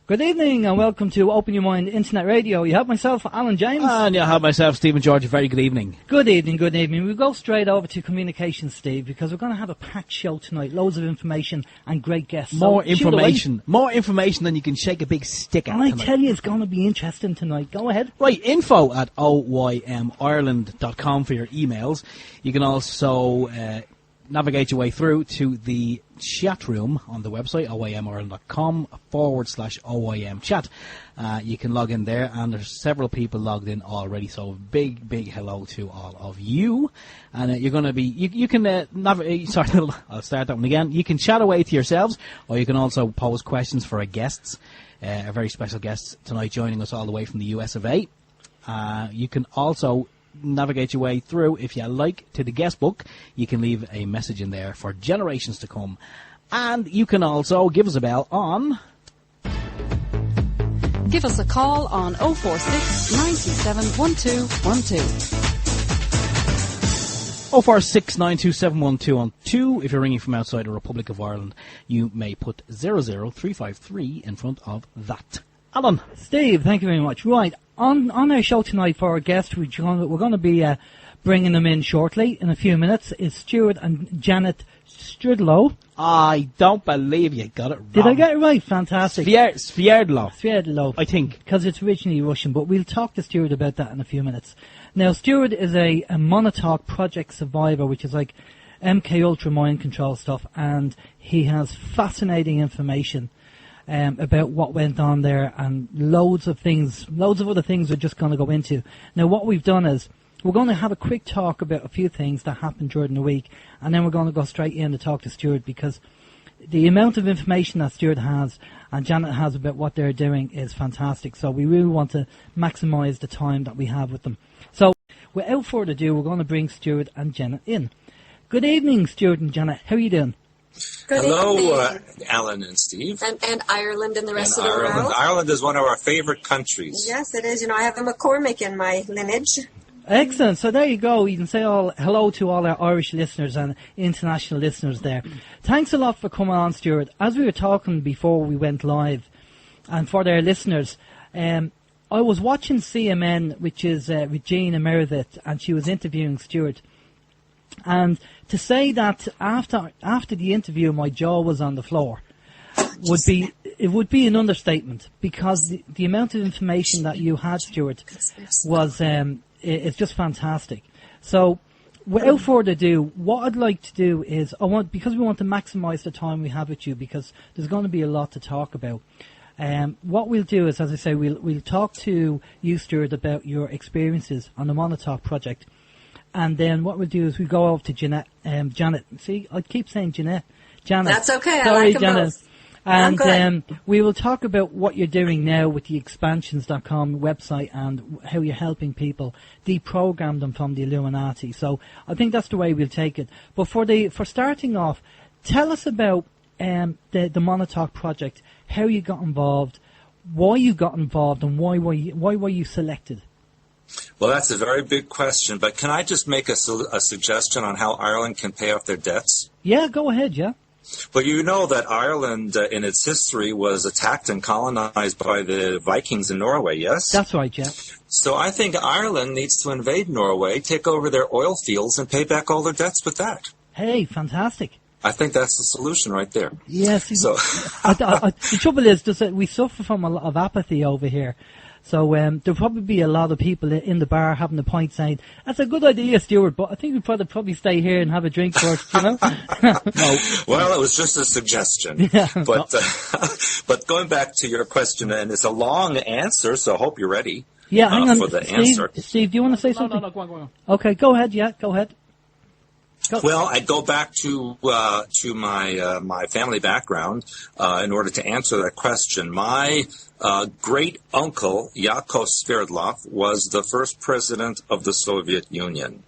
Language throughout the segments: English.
Good evening and welcome to Open Your Mind Internet Radio. You have myself, Alan James. And you have myself, Stephen George. A very good evening. Good evening, good evening. We'll go straight over to communications, Steve, because we're going to have a packed show tonight. Loads of information and great guests. More information than you can shake a big stick at. And I tell you, it's going to be interesting tonight. Go ahead. Right, info at oymireland.com for your emails. You can also navigate your way through to the chat room on the website, oymireland.com/OIM chat. You can log in there, and there's several people logged in already, so big hello to all of you. And you're going to be, you can navigate, I'll start that one again. You can chat away to yourselves, or you can also pose questions for our guests. A very special guest tonight joining us all the way from the US of A. You can also navigate your way through, if you like, to the guest book. You can leave a message in there for generations to come. And you can also give us a bell on... Give us a call on 046 927 1212. 046 927 1212. If you're ringing from outside the Republic of Ireland, you may put 00353 in front of that. Alan. Steve, thank you very much. Right, on our show tonight for our guest, we're going to be bringing them in shortly, in a few minutes, is Stewart and Janet Swerdlow. I don't believe you got it wrong. Did I get it right? Fantastic. Swerdlow, I think. Because it's originally Russian, but we'll talk to Stewart about that in a few minutes. Now, Stewart is a Montauk Project survivor, which is like MK Ultra mind control stuff, and he has fascinating information about what went on there, and loads of other things we're just going to go into. Now, what we've done is we're going to have a quick talk about a few things that happened during the week, and then we're going to go straight in to talk to Stewart, because the amount of information that Stewart has and Janet has about what they're doing is fantastic. So we really want to maximise the time that we have with them. So without further ado, we're going to bring Stewart and Janet in. Good evening, Stewart and Janet. How are you doing? Good Hello, Alan and Steve. And Ireland and the rest of the world. Ireland is one of our favorite countries. Yes, it is. You know, I have a McCormick in my lineage. Excellent. So there you go. You can say hello to all our Irish listeners and international listeners there. Thanks a lot for coming on, Stewart. As we were talking before we went live, and for their listeners, I was watching CMN, which is Regina Meredith, and she was interviewing Stewart. And to say that after the interview my jaw was on the floor would be an understatement, because the amount of information that you had, Stewart, was it's just fantastic. So without further ado, what I'd like to do is because we want to maximise the time we have with you, because there's going to be a lot to talk about. What we'll do is, as I say, we'll talk to you, Stewart, about your experiences on the Montauk Project. And then what we'll do is we'll go over to Janet. See, I keep saying Janet. Janet. That's okay. Sorry, I like Janet. Both. And we will talk about what you're doing now with the expansions.com website and how you're helping people deprogram them from the Illuminati. So I think that's the way we'll take it. But for starting off, tell us about the Montauk Project, how you got involved, why you got involved, and why were you selected? Well, that's a very big question, but can I just make a suggestion on how Ireland can pay off their debts? Yeah, go ahead, yeah. Well, you know that Ireland, in its history, was attacked and colonized by the Vikings in Norway, yes? That's right, yeah. So I think Ireland needs to invade Norway, take over their oil fields, and pay back all their debts with that. Hey, fantastic. I think that's the solution right there. Yes. So the trouble is that we suffer from a lot of apathy over here. So there'll probably be a lot of people in the bar having a pint saying, that's a good idea, Stewart, but I think we'd probably stay here and have a drink first, you know? No. Well, it was just a suggestion. Yeah. But going back to your question, and it's a long answer, so I hope you're ready hang on, for the answer. Steve, do you want to say something? No, go on. Okay, go ahead, go ahead. Well, I go back to my family background in order to answer that question. My great uncle Yakov Sverdlov was the first president of the Soviet Union,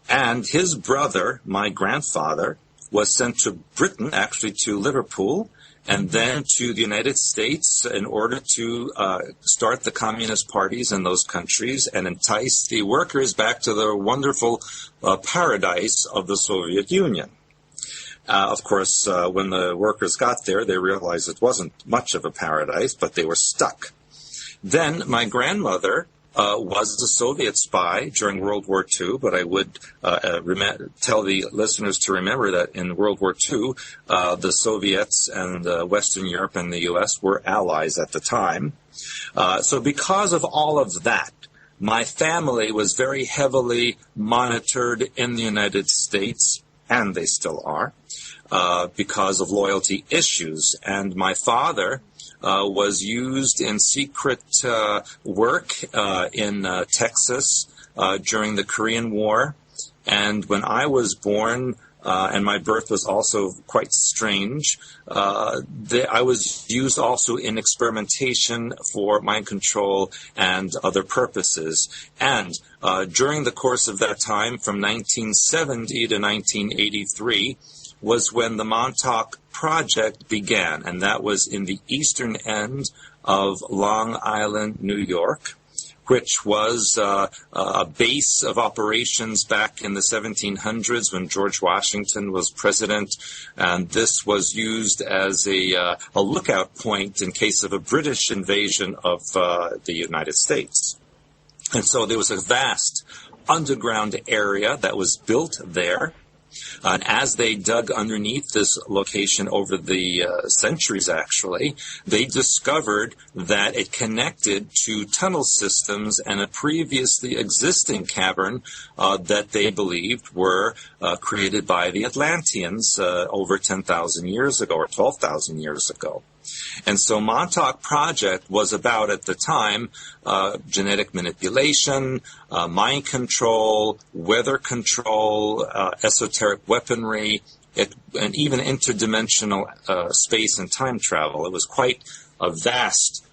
and his brother, my grandfather, was sent to Britain, actually to Liverpool, and then to the United States in order to start the communist parties in those countries and entice the workers back to the wonderful paradise of the Soviet Union. Of course, when the workers got there, they realized it wasn't much of a paradise, but they were stuck. Then my grandmother was a Soviet spy during World War II, but I would tell the listeners to remember that in World War II, the Soviets and Western Europe and the U.S. were allies at the time. So because of all of that, my family was very heavily monitored in the United States, and they still are, because of loyalty issues. And my father was used in secret work in Texas during the Korean War. And when I was born, and my birth was also quite strange, I was used also in experimentation for mind control and other purposes. And during the course of that time, from 1970 to 1983, was when the Montauk Project began, and that was in the eastern end of Long Island, New York, which was a base of operations back in the 1700s when George Washington was president, and this was used as a lookout point in case of a British invasion of the United States. And so there was a vast underground area that was built there. And as they dug underneath this location over the centuries, actually, they discovered that it connected to tunnel systems and a previously existing cavern that they believed were created by the Atlanteans over 10,000 years ago or 12,000 years ago. And so Montauk Project was about, at the time, genetic manipulation, mind control, weather control, esoteric weaponry, and even interdimensional space and time travel. It was quite a vast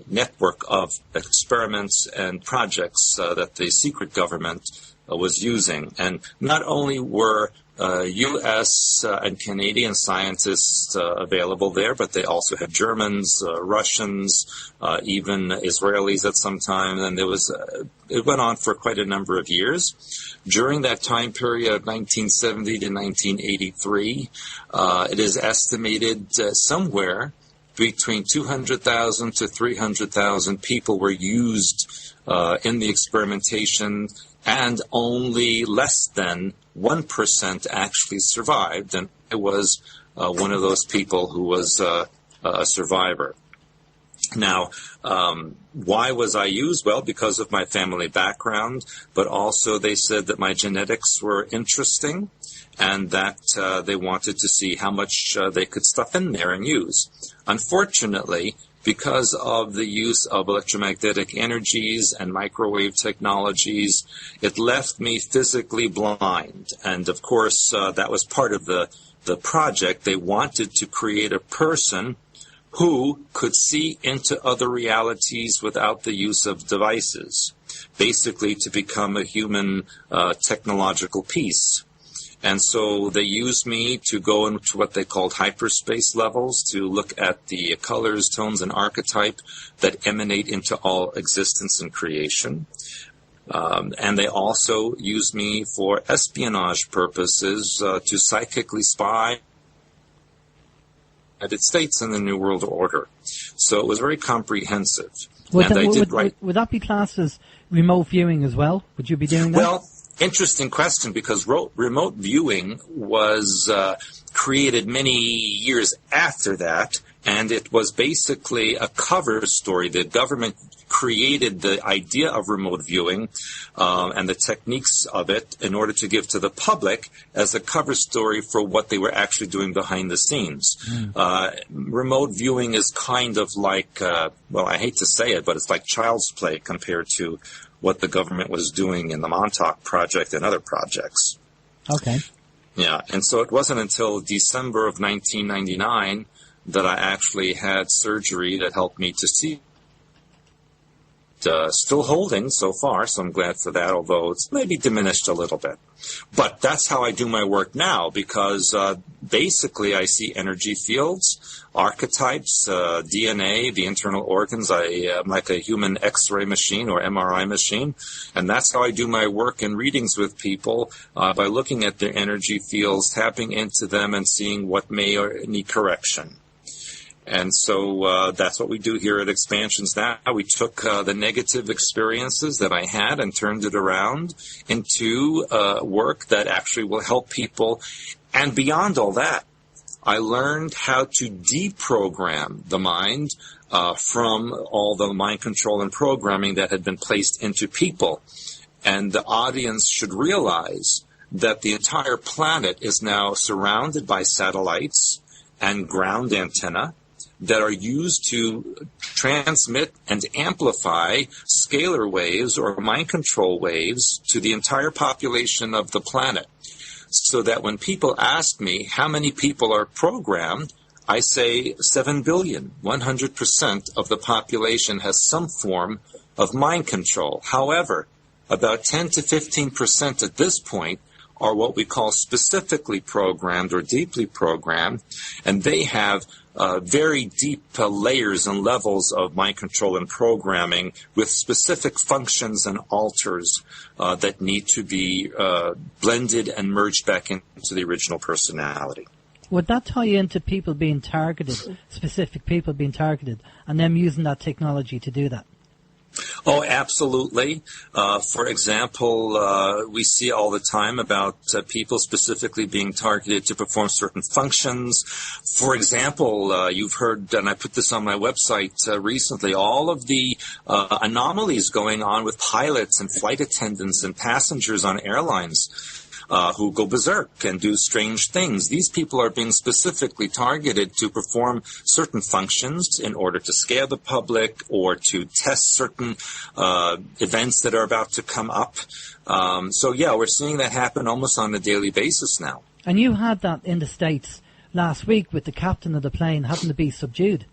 network of experiments and projects that the secret government was using. And not only were U.S. And Canadian scientists available there, but they also had Germans, Russians, even Israelis at some time, and it went on for quite a number of years. During that time period of 1970 to 1983, it is estimated somewhere between 200,000 to 300,000 people were used in the experimentation, and only less than 1% actually survived, and I was one of those people who was a survivor. Now, why was I used? Well, because of my family background, but also they said that my genetics were interesting and that they wanted to see how much they could stuff in there and use. Unfortunately, because of the use of electromagnetic energies and microwave technologies, it left me physically blind. And of course, that was part of the project. They wanted to create a person who could see into other realities without the use of devices, basically to become a human technological piece. And so they used me to go into what they called hyperspace levels to look at the colors, tones, and archetype that emanate into all existence and creation. And they also used me for espionage purposes to psychically spy United States and the New World Order. So it was very comprehensive. Would that be classed as remote viewing as well? Would you be doing that? Well, interesting question, because remote viewing was created many years after that, and it was basically a cover story. The government created the idea of remote viewing and the techniques of it in order to give to the public as a cover story for what they were actually doing behind the scenes. Remote viewing is kind of like, well, I hate to say it, but it's like child's play compared to what the government was doing in the Montauk Project and other projects. Okay. Yeah, and so it wasn't until December of 1999 that I actually had surgery that helped me to see still holding so far, so I'm glad for that, although it's maybe diminished a little bit. But that's how I do my work now, because basically I see energy fields, archetypes, DNA, the internal organs. I'm like a human X-ray machine or MRI machine, and that's how I do my work in readings with people, by looking at their energy fields, tapping into them, and seeing what may or need correction. And so that's what we do here at Expansions Now. We took the negative experiences that I had and turned it around into work that actually will help people. And beyond all that, I learned how to deprogram the mind from all the mind control and programming that had been placed into people. And the audience should realize that the entire planet is now surrounded by satellites and ground antenna that are used to transmit and amplify scalar waves or mind control waves to the entire population of the planet. So that when people ask me how many people are programmed, I say 7 billion. 100% of the population has some form of mind control. However, about 10 to 15% at this point are what we call specifically programmed or deeply programmed, and they have very deep layers and levels of mind control and programming with specific functions and alters that need to be blended and merged back into the original personality. Would that tie into people being targeted, specific people being targeted, and them using that technology to do that? Oh, absolutely. For example, we see all the time about people specifically being targeted to perform certain functions. For example, you've heard, and I put this on my website recently, all of the anomalies going on with pilots and flight attendants and passengers on airlines who go berserk and do strange things. These people are being specifically targeted to perform certain functions in order to scare the public or to test certain events that are about to come up. So, yeah, we're seeing that happen almost on a daily basis now. And you had that in the States last week with the captain of the plane having to be subdued.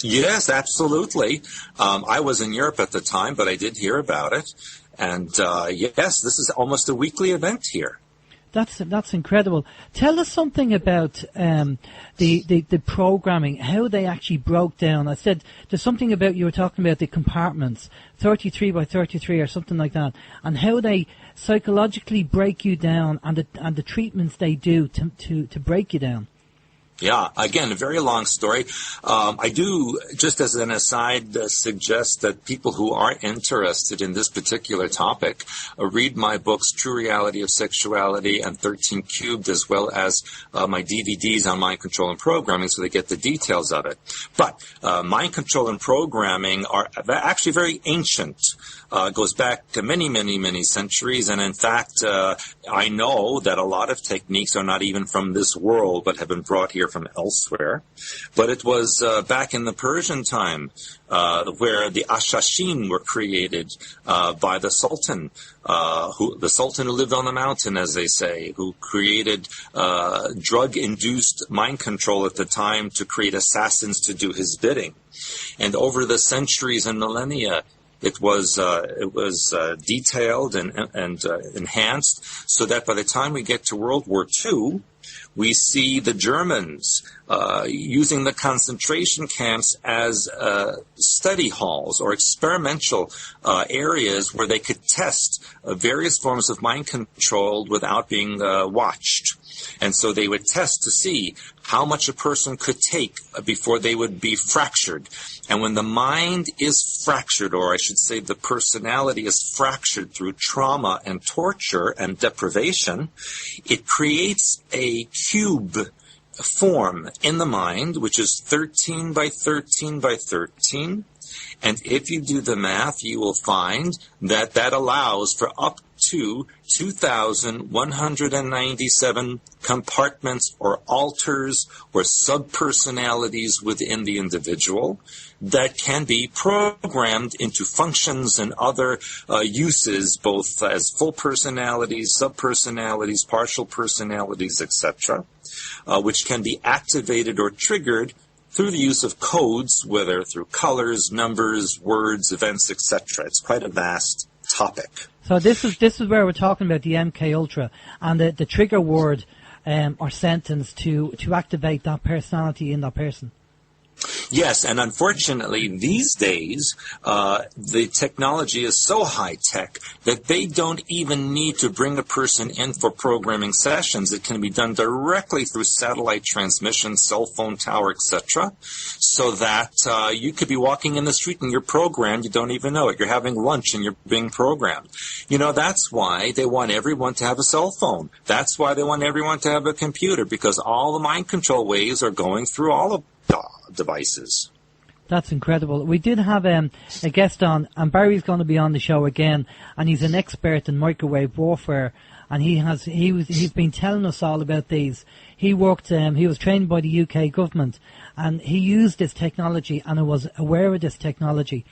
Yes, absolutely. I was in Europe at the time, but I did hear about it. And, yes, this is almost a weekly event here. That's incredible. Tell us something about the programming, how they actually broke down. I said there's something about, you were talking about the compartments, 33 by 33 or something like that, and how they psychologically break you down and the treatments they do to break you down. Yeah, again, a very long story. I do, just as an aside, suggest that people who are interested in this particular topic read my books, True Reality of Sexuality and 13 Cubed, as well as my DVDs on mind control and programming, so they get the details of it. But mind control and programming are actually very ancient. Goes back to many, many, many centuries. And in fact, I know that a lot of techniques are not even from this world, but have been brought here from elsewhere. But it was back in the Persian time where the Ashashin were created by the Sultan, the Sultan who lived on the mountain, as they say, who created drug-induced mind control at the time to create assassins to do his bidding. And over the centuries and millennia, it was detailed and enhanced, so that by the time we get to World War II, we see the Germans using the concentration camps as study halls or experimental areas where they could test various forms of mind control without being watched. And so they would test to see how much a person could take before they would be fractured. And when the mind is fractured, or I should say the personality is fractured through trauma and torture and deprivation, it creates a cube form in the mind, which is 13 by 13 by 13. And if you do the math, you will find that that allows for up to 2,197 compartments or alters or subpersonalities within the individual that can be programmed into functions and other uses, both as full personalities, subpersonalities, partial personalities, etc., which can be activated or triggered through the use of codes, whether through colors, numbers, words, events, etc. It's quite a vast topic. So this is where we're talking about the MK Ultra and the trigger word or sentence to activate that personality in that person. Yes, and unfortunately, these days, the technology is so high-tech that they don't even need to bring a person in for programming sessions. It can be done directly through satellite transmission, cell phone tower, etc., so that you could be walking in the street and you're programmed, you don't even know it. You're having lunch and you're being programmed. You know, that's why they want everyone to have a cell phone. That's why they want everyone to have a computer, because all the mind control waves are going through all of devices. That's incredible. We did have a guest on, and Barry's going to be on the show again, and he's an expert in microwave warfare, and he's been telling us all about these. He was trained by the UK government, and he used this technology and was aware of this technology,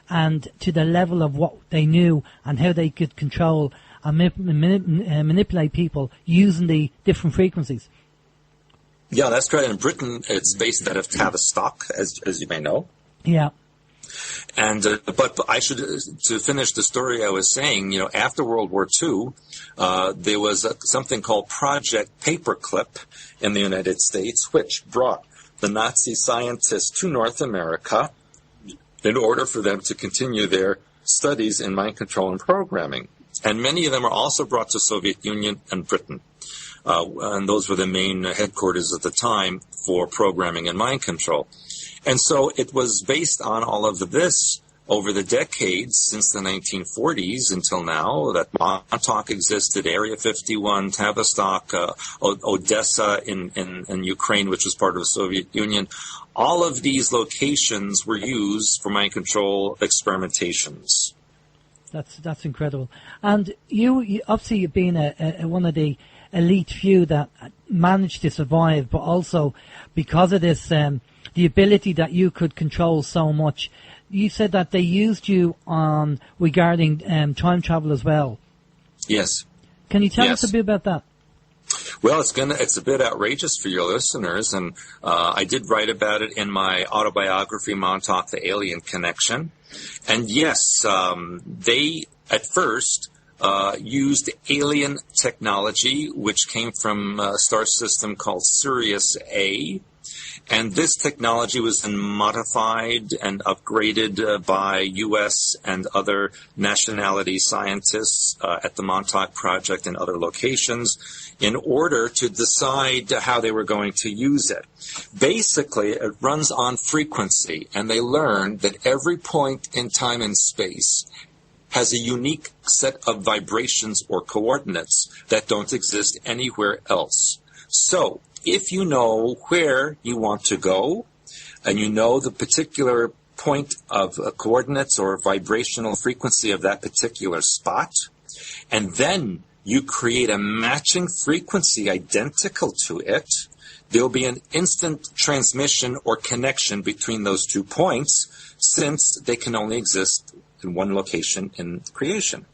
and to the level of what they knew and how they could control and manipulate people using the different frequencies. Yeah, that's right. In Britain, it's based out of Tavistock, as you may know. Yeah. And but I should, to finish the story I was saying, you know, after World War II, there was something called Project Paperclip in the United States, which brought the Nazi scientists to North America in order for them to continue their studies in mind control and programming. And many of them are also brought to Soviet Union and Britain. And those were the main headquarters at the time for programming and mind control. And so it was based on all of this over the decades since the 1940s until now, that Montauk existed, Area 51, Tavistock, Odessa in Ukraine, which was part of the Soviet Union. All of these locations were used for mind control experimentations. That's incredible. And you obviously being one of the elite few that managed to survive, but also because of this, the ability that you could control so much. You said that they used you on regarding time travel as well. Yes. Can you tell us a bit about that? Well, it's a bit outrageous for your listeners, and I did write about it in my autobiography, Montauk, the Alien Connection. And yes, they at first used alien technology, which came from a star system called Sirius A. And this technology was then modified and upgraded by U.S. and other nationality scientists at the Montauk Project and other locations in order to decide how they were going to use it. Basically, it runs on frequency, and they learned that every point in time and space has a unique set of vibrations or coordinates that don't exist anywhere else. So, if you know where you want to go, and you know the particular point of coordinates or vibrational frequency of that particular spot, and then you create a matching frequency identical to it, there'll be an instant transmission or connection between those 2 points, since they can only exist in one location in creation.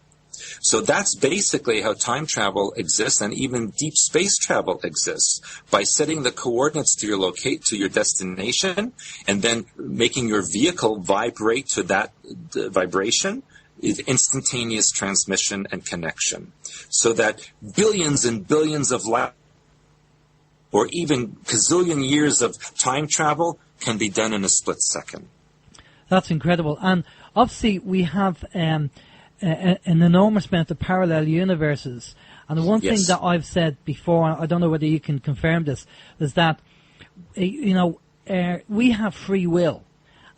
So that's basically how time travel exists, and even deep space travel exists, by setting the coordinates to your destination, and then making your vehicle vibrate to that vibration is instantaneous transmission and connection. So that billions and billions of light, or even gazillion years of time travel, can be done in a split second. That's incredible. And obviously we have an enormous amount of parallel universes. And the one thing that I've said before, I don't know whether you can confirm this, is that, we have free will.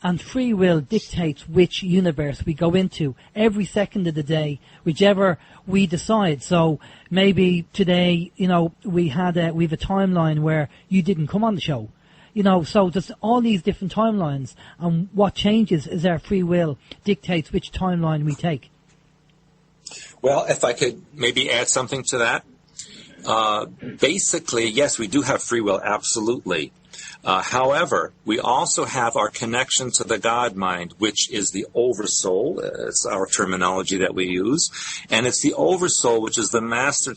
And free will dictates which universe we go into every second of the day, whichever we decide. So maybe today, we've a timeline where you didn't come on the show. So there's all these different timelines, and what changes is our free will dictates which timeline we take. Well, if I could maybe add something to that. Basically, yes, we do have free will, absolutely. However, we also have our connection to the God mind, which is the oversoul. It's our terminology that we use. And it's the oversoul, which is the master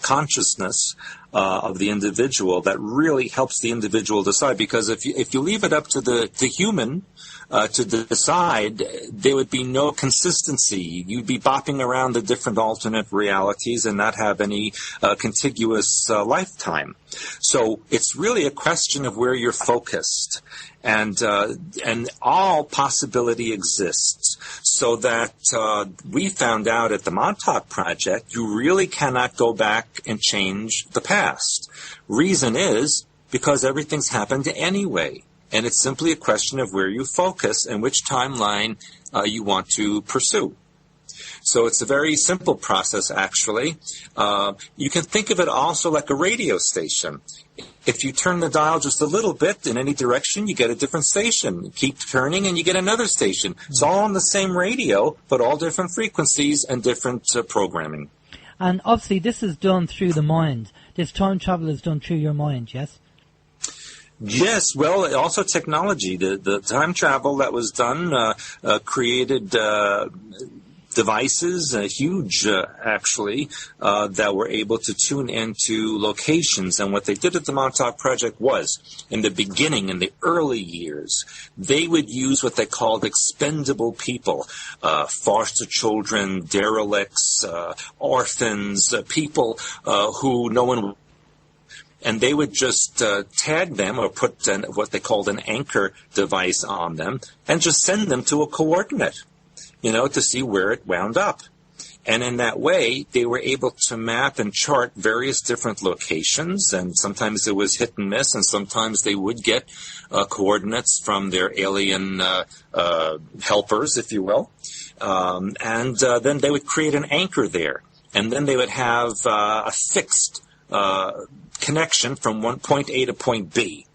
consciousness of the individual that really helps the individual decide. Because if you leave it up to the human to decide, there would be no consistency. You'd be bopping around the different alternate realities and not have any contiguous lifetime. So it's really a question of where you're focused. And all possibility exists. So that we found out at the Montauk Project, you really cannot go back and change the past. Reason is because everything's happened anyway. And it's simply a question of where you focus and which timeline you want to pursue. So it's a very simple process, actually. You can think of it also like a radio station. If you turn the dial just a little bit in any direction, you get a different station. You keep turning and you get another station. It's all on the same radio, but all different frequencies and different programming. And obviously this is done through the mind. This time travel is done through your mind, yes? Yes, well, also technology. The time travel that was done created devices, huge actually, that were able to tune into locations. And what they did at the Montauk Project was, in the beginning, in the early years, they would use what they called expendable people, foster children, derelicts, orphans, people who no one would. And they would just tag them or put what they called an anchor device on them and just send them to a coordinate, to see where it wound up. And in that way, they were able to map and chart various different locations. And sometimes it was hit and miss, and sometimes they would get coordinates from their alien helpers, if you will. And then they would create an anchor there. And then they would have a fixed connection from point A to point B.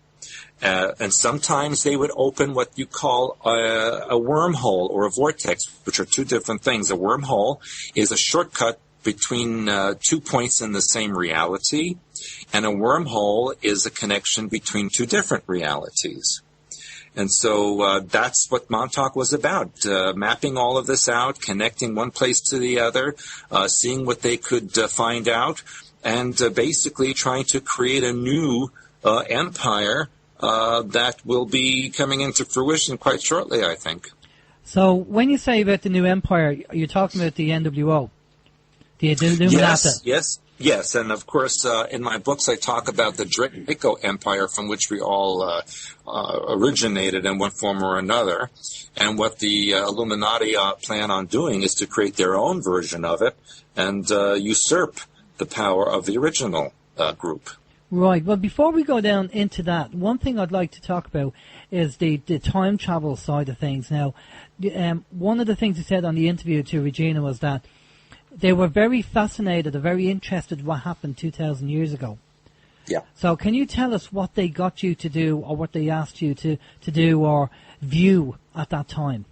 And sometimes they would open what you call a wormhole or a vortex, which are two different things. A wormhole is a shortcut between 2 points in the same reality, and a wormhole is a connection between two different realities. And so that's what Montauk was about, mapping all of this out, connecting one place to the other, seeing what they could find out, and basically trying to create a new empire that will be coming into fruition quite shortly, I think. So when you say about the new empire, you're talking about the NWO, the Illuminati. Yes, and of course, in my books I talk about the Draco Empire, from which we all originated in one form or another. And what the Illuminati plan on doing is to create their own version of it and usurp the power of the original group. Right. Well, before we go down into that, one thing I'd like to talk about is the time travel side of things. Now, one of the things you said on the interview to Regina was that they were very fascinated or very interested in what happened 2,000 years ago. Yeah. So can you tell us what they got you to do or what they asked you to do or view at that time?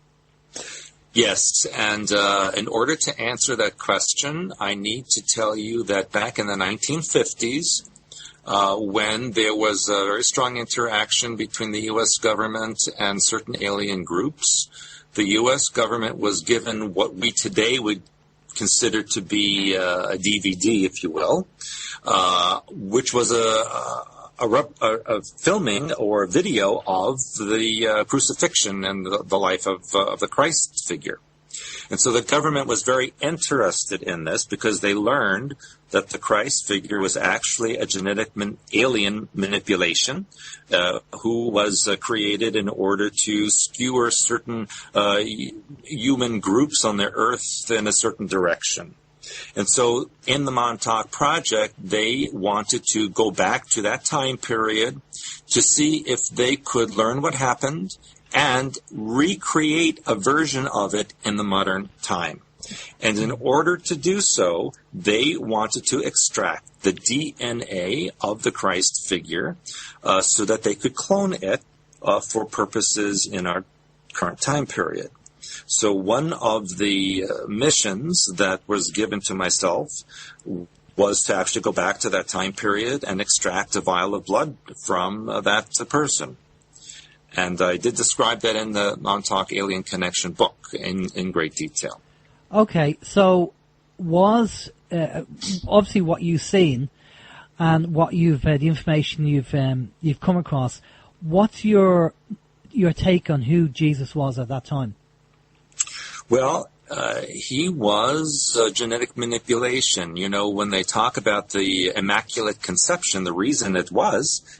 Yes, and in order to answer that question, I need to tell you that back in the 1950s, when there was a very strong interaction between the U.S. government and certain alien groups, the U.S. government was given what we today would consider to be a DVD, if you will, which was a filming or a video of the crucifixion and the life of the Christ figure. And so the government was very interested in this because they learned that the Christ figure was actually a genetic alien manipulation who was created in order to skewer certain human groups on the earth in a certain direction. And so in the Montauk Project, they wanted to go back to that time period to see if they could learn what happened and recreate a version of it in the modern time. And in order to do so, they wanted to extract the DNA of the Christ figure so that they could clone it for purposes in our current time period. So one of the missions that was given to myself was to actually go back to that time period and extract a vial of blood from that person. And I did describe that in the Montauk Alien Connection book in great detail. Okay, so was obviously what you've seen and what you've the information you've come across. What's your take on who Jesus was at that time? Well, he was genetic manipulation. You know, when they talk about the Immaculate Conception, the reason it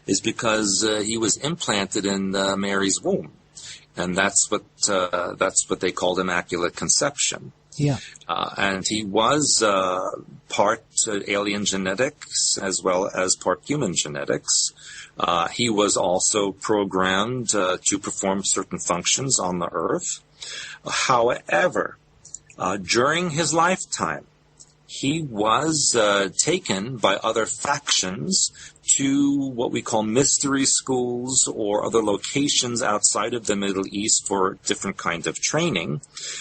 is because he was implanted in Mary's womb, and that's what they called Immaculate Conception. Yeah. And he was part alien genetics as well as part human genetics. He was also programmed to perform certain functions on the earth. However, during his lifetime, he was taken by other factions to what we call mystery schools or other locations outside of the Middle East for different kinds of training,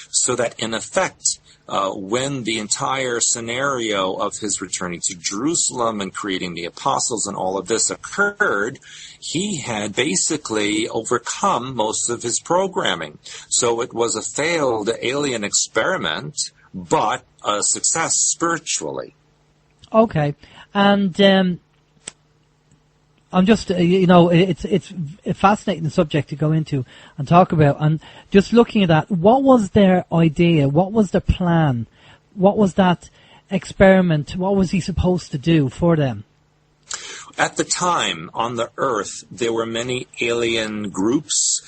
so that in effect, when the entire scenario of his returning to Jerusalem and creating the apostles and all of this occurred, he had basically overcome most of his programming. So it was a failed alien experiment, but a success spiritually. Okay, and I'm just, it's a fascinating subject to go into and talk about. And just looking at that, what was their idea? What was their plan? What was that experiment? What was he supposed to do for them? At the time, on the Earth, there were many alien groups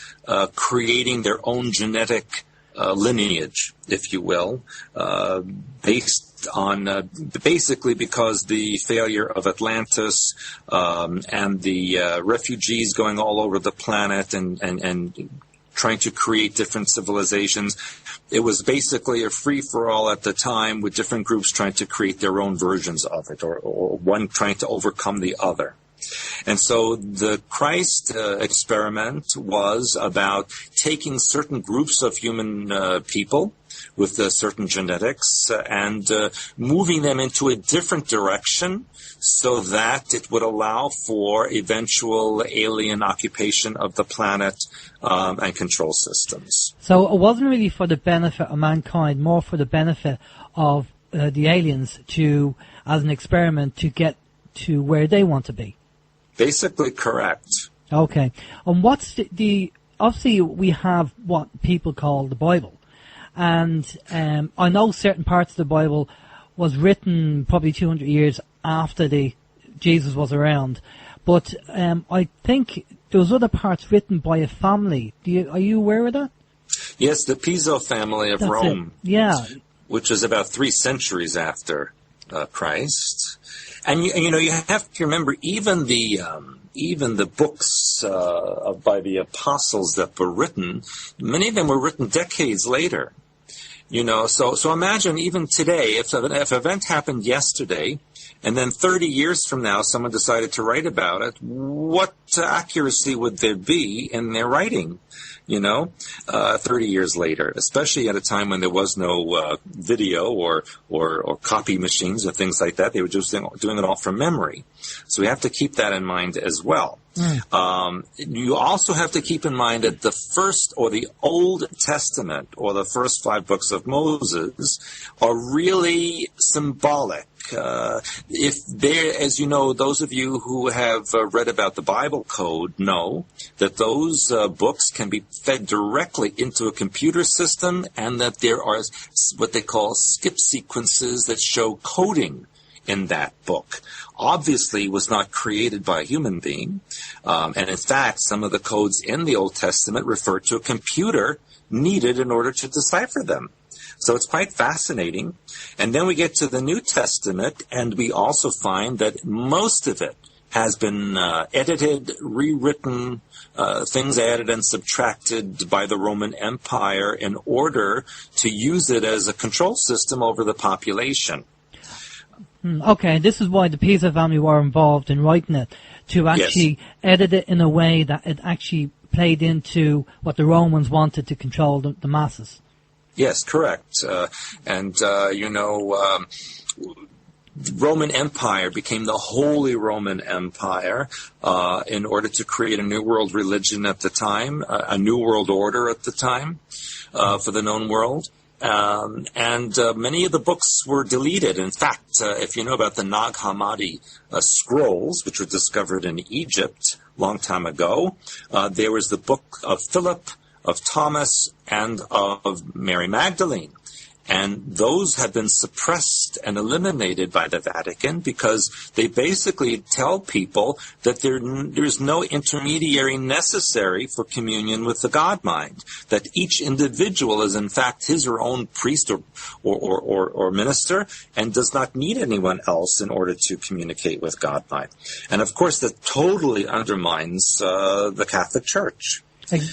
creating their own genetic lineage, if you will, based on basically because the failure of Atlantis and the refugees going all over the planet and trying to create different civilizations. It was basically a free-for-all at the time with different groups trying to create their own versions of it, or one trying to overcome the other. And so the Christ experiment was about taking certain groups of human people with certain genetics and moving them into a different direction so that it would allow for eventual alien occupation of the planet and control systems. So it wasn't really for the benefit of mankind, more for the benefit of the aliens to, as an experiment, to get to where they want to be. Basically correct. Okay. And what's the obviously we have what people call the Bible. And I know certain parts of the Bible was written probably 200 years after Jesus was around. But I think there was other parts written by a family. Are you aware of that? Yes, the Piso family of That's Rome. it. Yeah. Which is about 3 centuries after Christ. And you have to remember, even the books by the apostles that were written, many of them were written decades later. So imagine even today, if an event happened yesterday, and then 30 years from now someone decided to write about it, what accuracy would there be in their writing? 30 years later, especially at a time when there was no video or copy machines or things like that. They were just doing it all from memory. So we have to keep that in mind as well. You also have to keep in mind that the first or the Old Testament or the first 5 books of Moses are really symbolic. If there, as you know, those of you who have read about the Bible code know that those books can be fed directly into a computer system, and that there are what they call skip sequences that show coding in that book. Obviously, it was not created by a human being, and in fact, some of the codes in the Old Testament refer to a computer needed in order to decipher them. So it's quite fascinating. And then we get to the New Testament, and we also find that most of it has been edited, rewritten, things added and subtracted by the Roman Empire in order to use it as a control system over the population. Okay, this is why the Piso family were involved in writing it, to actually edit it in a way that it actually played into what the Romans wanted to control the masses. Yes, correct. Roman Empire became the Holy Roman Empire in order to create a New World religion at the time, a New World Order at the time for the known world. And many of the books were deleted. In fact, if you know about the Nag Hammadi scrolls, which were discovered in Egypt a long time ago, there was the book of Philip, of Thomas, and of Mary Magdalene. And those have been suppressed and eliminated by the Vatican because they basically tell people that there's no intermediary necessary for communion with the God mind, that each individual is in fact his or own priest or minister and does not need anyone else in order to communicate with God mind. And of course that totally undermines the Catholic Church.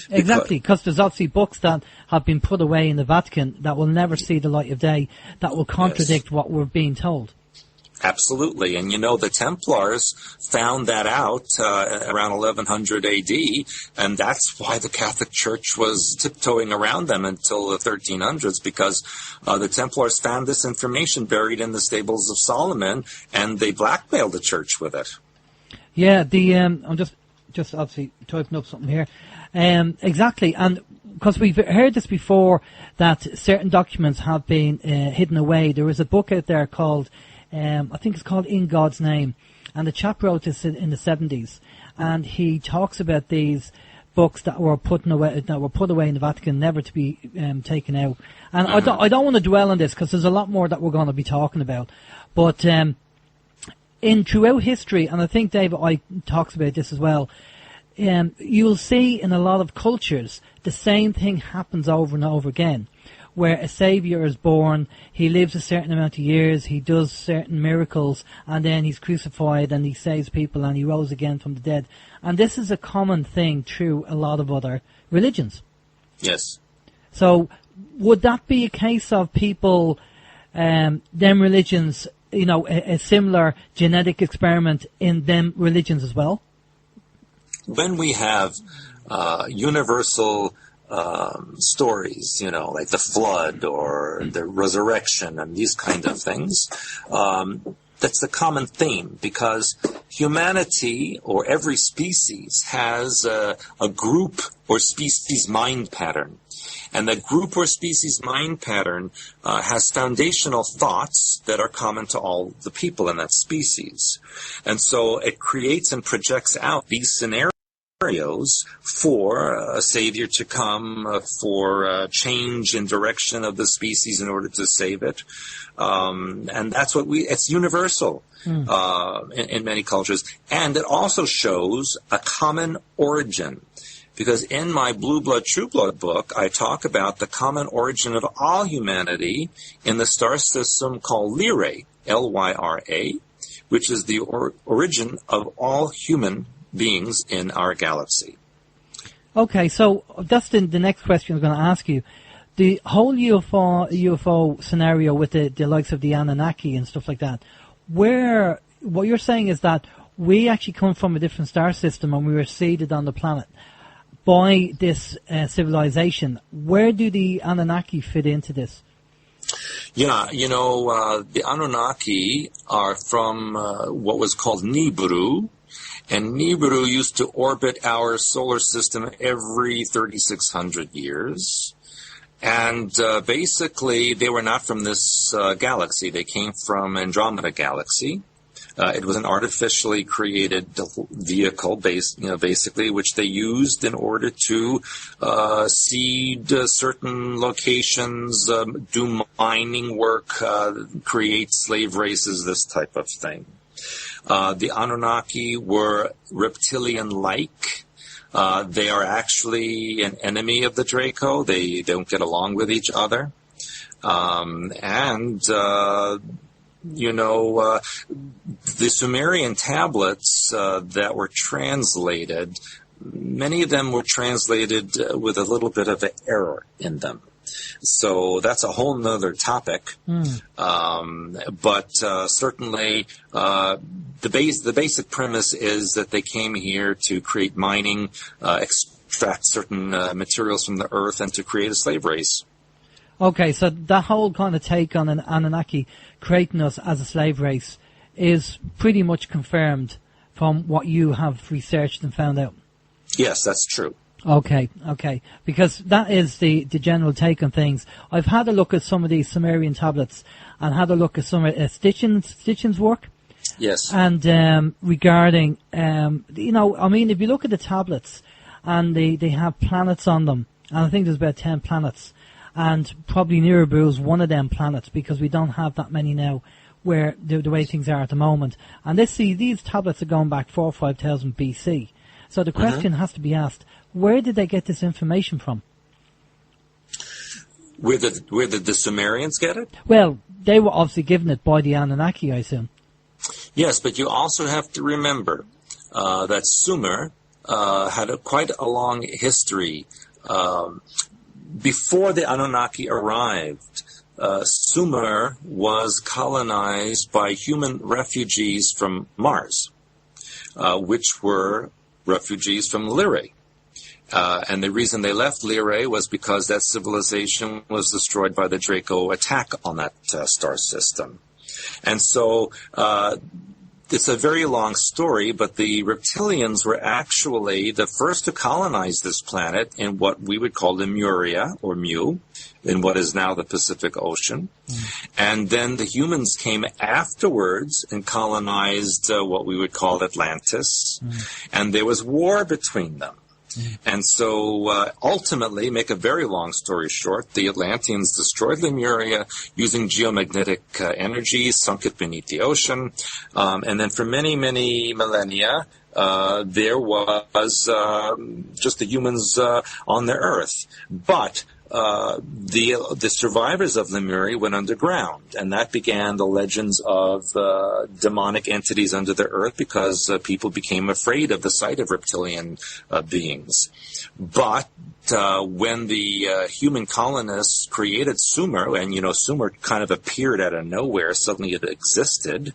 Exactly, because there's obviously books that have been put away in the Vatican that will never see the light of day, that will contradict what we're being told. Absolutely. And you know, the Templars found that out around 1100 AD, and that's why the Catholic Church was tiptoeing around them until the 1300s, because the Templars found this information buried in the stables of Solomon, and they blackmailed the church with it. Yeah, I'm just obviously typing up something here. Exactly, and because we've heard this before, that certain documents have been hidden away. There was a book out there called, I think it's called In God's Name, and the chap wrote this in the 70s, and he talks about these books that were put away in the Vatican, never to be taken out. And I don't want to dwell on this because there's a lot more that we're going to be talking about, but throughout history, and I think David I talks about this as well. You'll see in a lot of cultures the same thing happens over and over again, where a saviour is born, he lives a certain amount of years, he does certain miracles, and then he's crucified and he saves people and he rose again from the dead. And this is a common thing through a lot of other religions. Yes. So would that be a case of people, them religions, a similar genetic experiment in them religions as well? When we have universal stories, like the flood or the resurrection and these kind of things, that's the common theme, because humanity or every species has a group or species mind pattern. And that group or species mind pattern has foundational thoughts that are common to all the people in that species. And so it creates and projects out these scenarios for a savior to come, for change in direction of the species in order to save it. And that's what it's universal in many cultures. And it also shows a common origin. Because in my Blue Blood, True Blood book, I talk about the common origin of all humanity in the star system called Lyrae, Lyra, which is the origin of all human beings in our galaxy. Okay, so that's the next question I was going to ask you. The whole UFO scenario with the likes of the Anunnaki and stuff like that, what you're saying is that we actually come from a different star system and we were seeded on the planet by this civilization. Where do the Anunnaki fit into this? Yeah, the Anunnaki are from what was called Nibiru, and Nibiru used to orbit our solar system every 3,600 years. And basically, they were not from this galaxy. They came from Andromeda Galaxy. It was an artificially created vehicle, basically, which they used in order to seed certain locations, do mining work, create slave races, this type of thing. The Anunnaki were reptilian-like. They are actually an enemy of the Draco. They don't get along with each other. The Sumerian tablets that were translated, many of them were translated with a little bit of an error in them. So that's a whole nother topic. But certainly the basic premise is that they came here to create mining, extract certain materials from the earth, and to create a slave race. Okay, so that whole kind of take on an Anunnaki creating us as a slave race is pretty much confirmed from what you have researched and found out. Yes, that's true. Okay, because that is the general take on things. I've had a look at some of these Sumerian tablets and had a look at some of Stitchin's work. Yes. And regarding, if you look at the tablets and they have planets on them, and I think there's about 10 planets, and probably Nibiru is one of them planets because we don't have that many now where the way things are at the moment. And these tablets are going back 4,000 or 5,000 BC. So the question has to be asked, where did they get this information from? Where did the Sumerians get it? Well, they were obviously given it by the Anunnaki, I assume. Yes, but you also have to remember that Sumer had quite a long history. Before the Anunnaki arrived, Sumer was colonized by human refugees from Mars, which were refugees from Lyrae. And the reason they left Lyrae was because that civilization was destroyed by the Draco attack on that star system. And so it's a very long story, but the reptilians were actually the first to colonize this planet in what we would call Lemuria, or Mu, in what is now the Pacific Ocean. And then the humans came afterwards and colonized what we would call Atlantis. And there was war between them. And so ultimately, make a very long story short, the Atlanteans destroyed Lemuria using geomagnetic energy, sunk it beneath the ocean. And then for many, many millennia, there was just the humans on the Earth. But the survivors of Lemuria went underground, and that began the legends of demonic entities under the earth because people became afraid of the sight of reptilian beings. But when the human colonists created Sumer, and Sumer kind of appeared out of nowhere, suddenly it existed.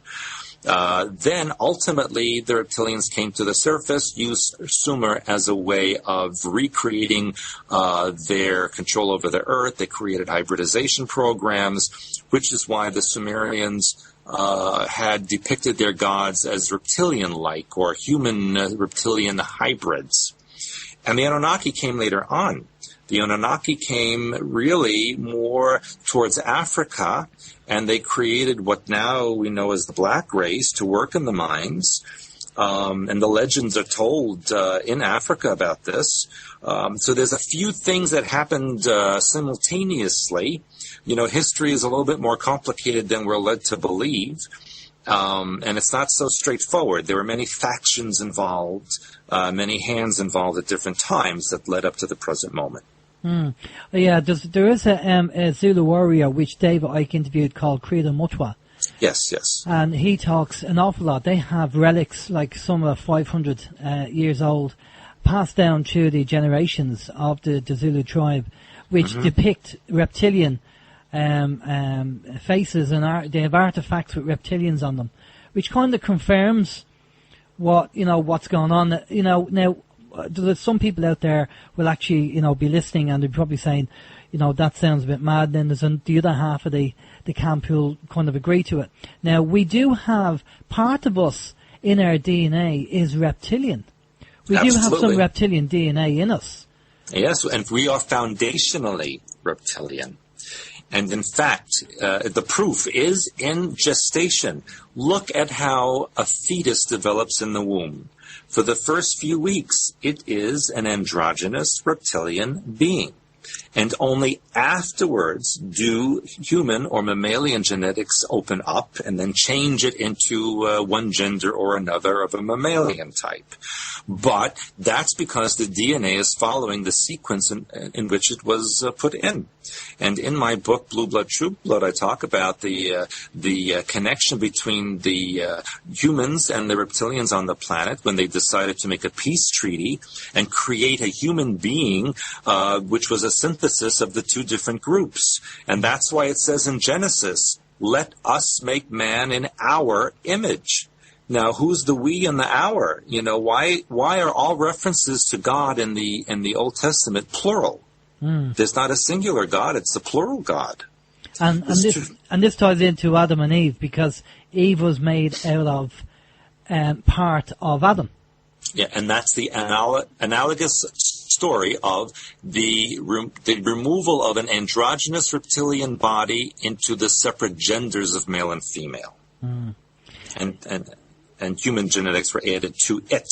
Then ultimately the reptilians came to the surface, used Sumer as a way of recreating their control over the earth. They created hybridization programs, which is why the Sumerians had depicted their gods as reptilian-like or human-reptilian hybrids. And the Anunnaki came later on. The Anunnaki came really more towards Africa, and they created what now we know as the black race to work in the mines. And the legends are told in Africa about this. So there's a few things that happened simultaneously. History is a little bit more complicated than we're led to believe. And it's not so straightforward. There were many factions involved, many hands involved at different times that led up to the present moment. Yeah, there is a Zulu warrior which David Icke interviewed called Credo Mutwa. Yes. And he talks an awful lot. They have relics like some are 500 years old, passed down through the generations of the Zulu tribe, which depict reptilian faces, and they have artifacts with reptilians on them, which kind of confirms what's going on. Now there's some people out there will actually be listening, and they're probably saying, that sounds a bit mad. Then there's the other half of the camp who'll kind of agree to it. Now we do have part of us in our DNA is reptilian. We do have some reptilian DNA in us. Yes, and we are foundationally reptilian. And in fact, the proof is in gestation. Look at how a fetus develops in the womb. For the first few weeks, it is an androgynous reptilian being. And only afterwards do human or mammalian genetics open up and then change it into one gender or another of a mammalian type. But that's because the DNA is following the sequence in which it was put in. And in my book, Blue Blood, True Blood, I talk about the connection between the humans and the reptilians on the planet when they decided to make a peace treaty and create a human being, which was a synthesis of the two different groups. And that's why it says in Genesis, let us make man in our image. Now, who's the we and the our? Why are all references to God in the Old Testament plural? There's not a singular God, it's a plural God. And this ties into Adam and Eve, because Eve was made out of part of Adam. Yeah, and that's the analogous story of the removal of an androgynous reptilian body into the separate genders of male and female. And human genetics were added to it,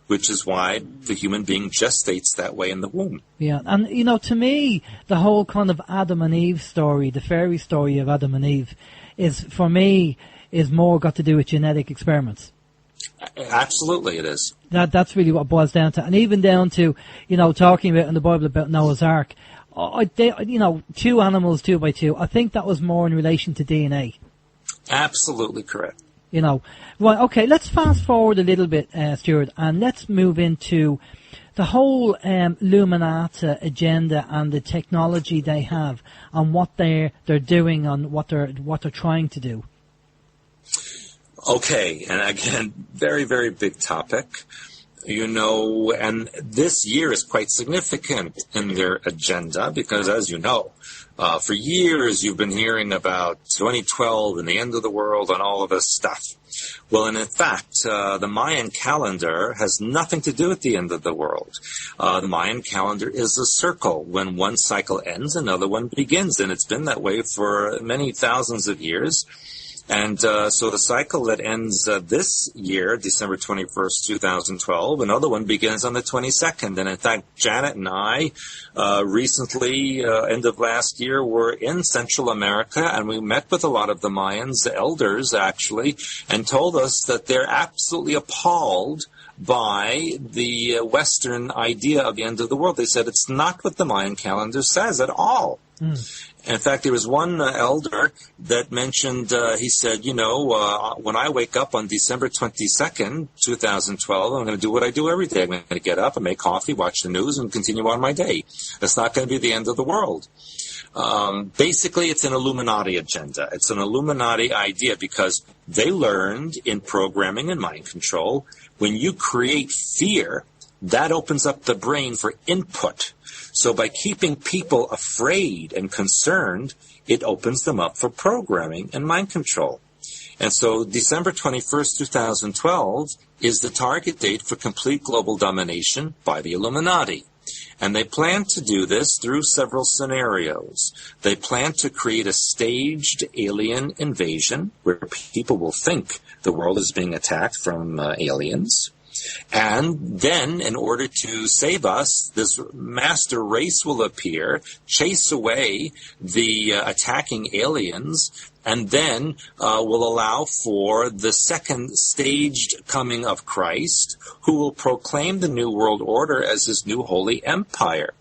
which is why the human being gestates that way in the womb. Yeah, and to me, the whole kind of Adam and Eve story, the fairy story of Adam and Eve, is more got to do with genetic experiments. Absolutely, it is. That's really what it boils down to, and even down to talking about in the Bible about Noah's Ark. Two animals, 2 by 2. I think that was more in relation to DNA. Absolutely correct. Right, okay, let's fast forward a little bit, Stewart, and let's move into the whole Illuminati agenda and the technology they have and what they're doing and what they're trying to do. Okay, and again, very, very big topic. And this year is quite significant in their agenda because, as you know, for years you've been hearing about 2012 and the end of the world and all of this stuff. Well, and in fact, the Mayan calendar has nothing to do with the end of the world. The Mayan calendar is a circle. When one cycle ends, another one begins, and it's been that way for many thousands of years. And so the cycle that ends this year, December 21st, 2012, another one begins on the 22nd. And in fact, Janet and I recently, end of last year, were in Central America, and we met with a lot of the Mayans, the elders actually, and told us that they're absolutely appalled by the Western idea of the end of the world. They said it's not what the Mayan calendar says at all. In fact, there was one elder that mentioned, he said, when I wake up on December 22nd, 2012, I'm going to do what I do every day. I'm going to get up and make coffee, watch the news, and continue on my day. That's not going to be the end of the world. Basically, it's an Illuminati agenda. It's an Illuminati idea because they learned in programming and mind control, when you create fear, that opens up the brain for input. So by keeping people afraid and concerned, it opens them up for programming and mind control. And so December 21st, 2012 is the target date for complete global domination by the Illuminati. And they plan to do this through several scenarios. They plan to create a staged alien invasion where people will think the world is being attacked from aliens. And then, in order to save us, this master race will appear, chase away the attacking aliens, and then will allow for the second staged coming of Christ, who will proclaim the New World Order as his new holy empire.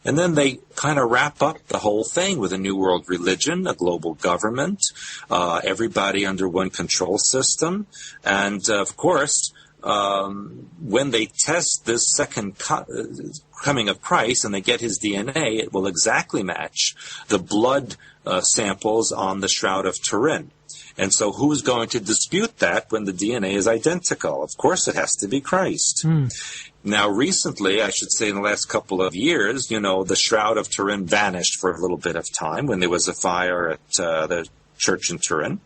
And then they kind of wrap up the whole thing with a new world religion, a global government, everybody under one control system, and, of course, when they test this second coming of Christ and they get his DNA, it will exactly match the blood samples on the Shroud of Turin. And so who's going to dispute that when the DNA is identical? Of course it has to be Christ. Now, recently, I should say in the last couple of years, the Shroud of Turin vanished for a little bit of time when there was a fire at the church in Turin.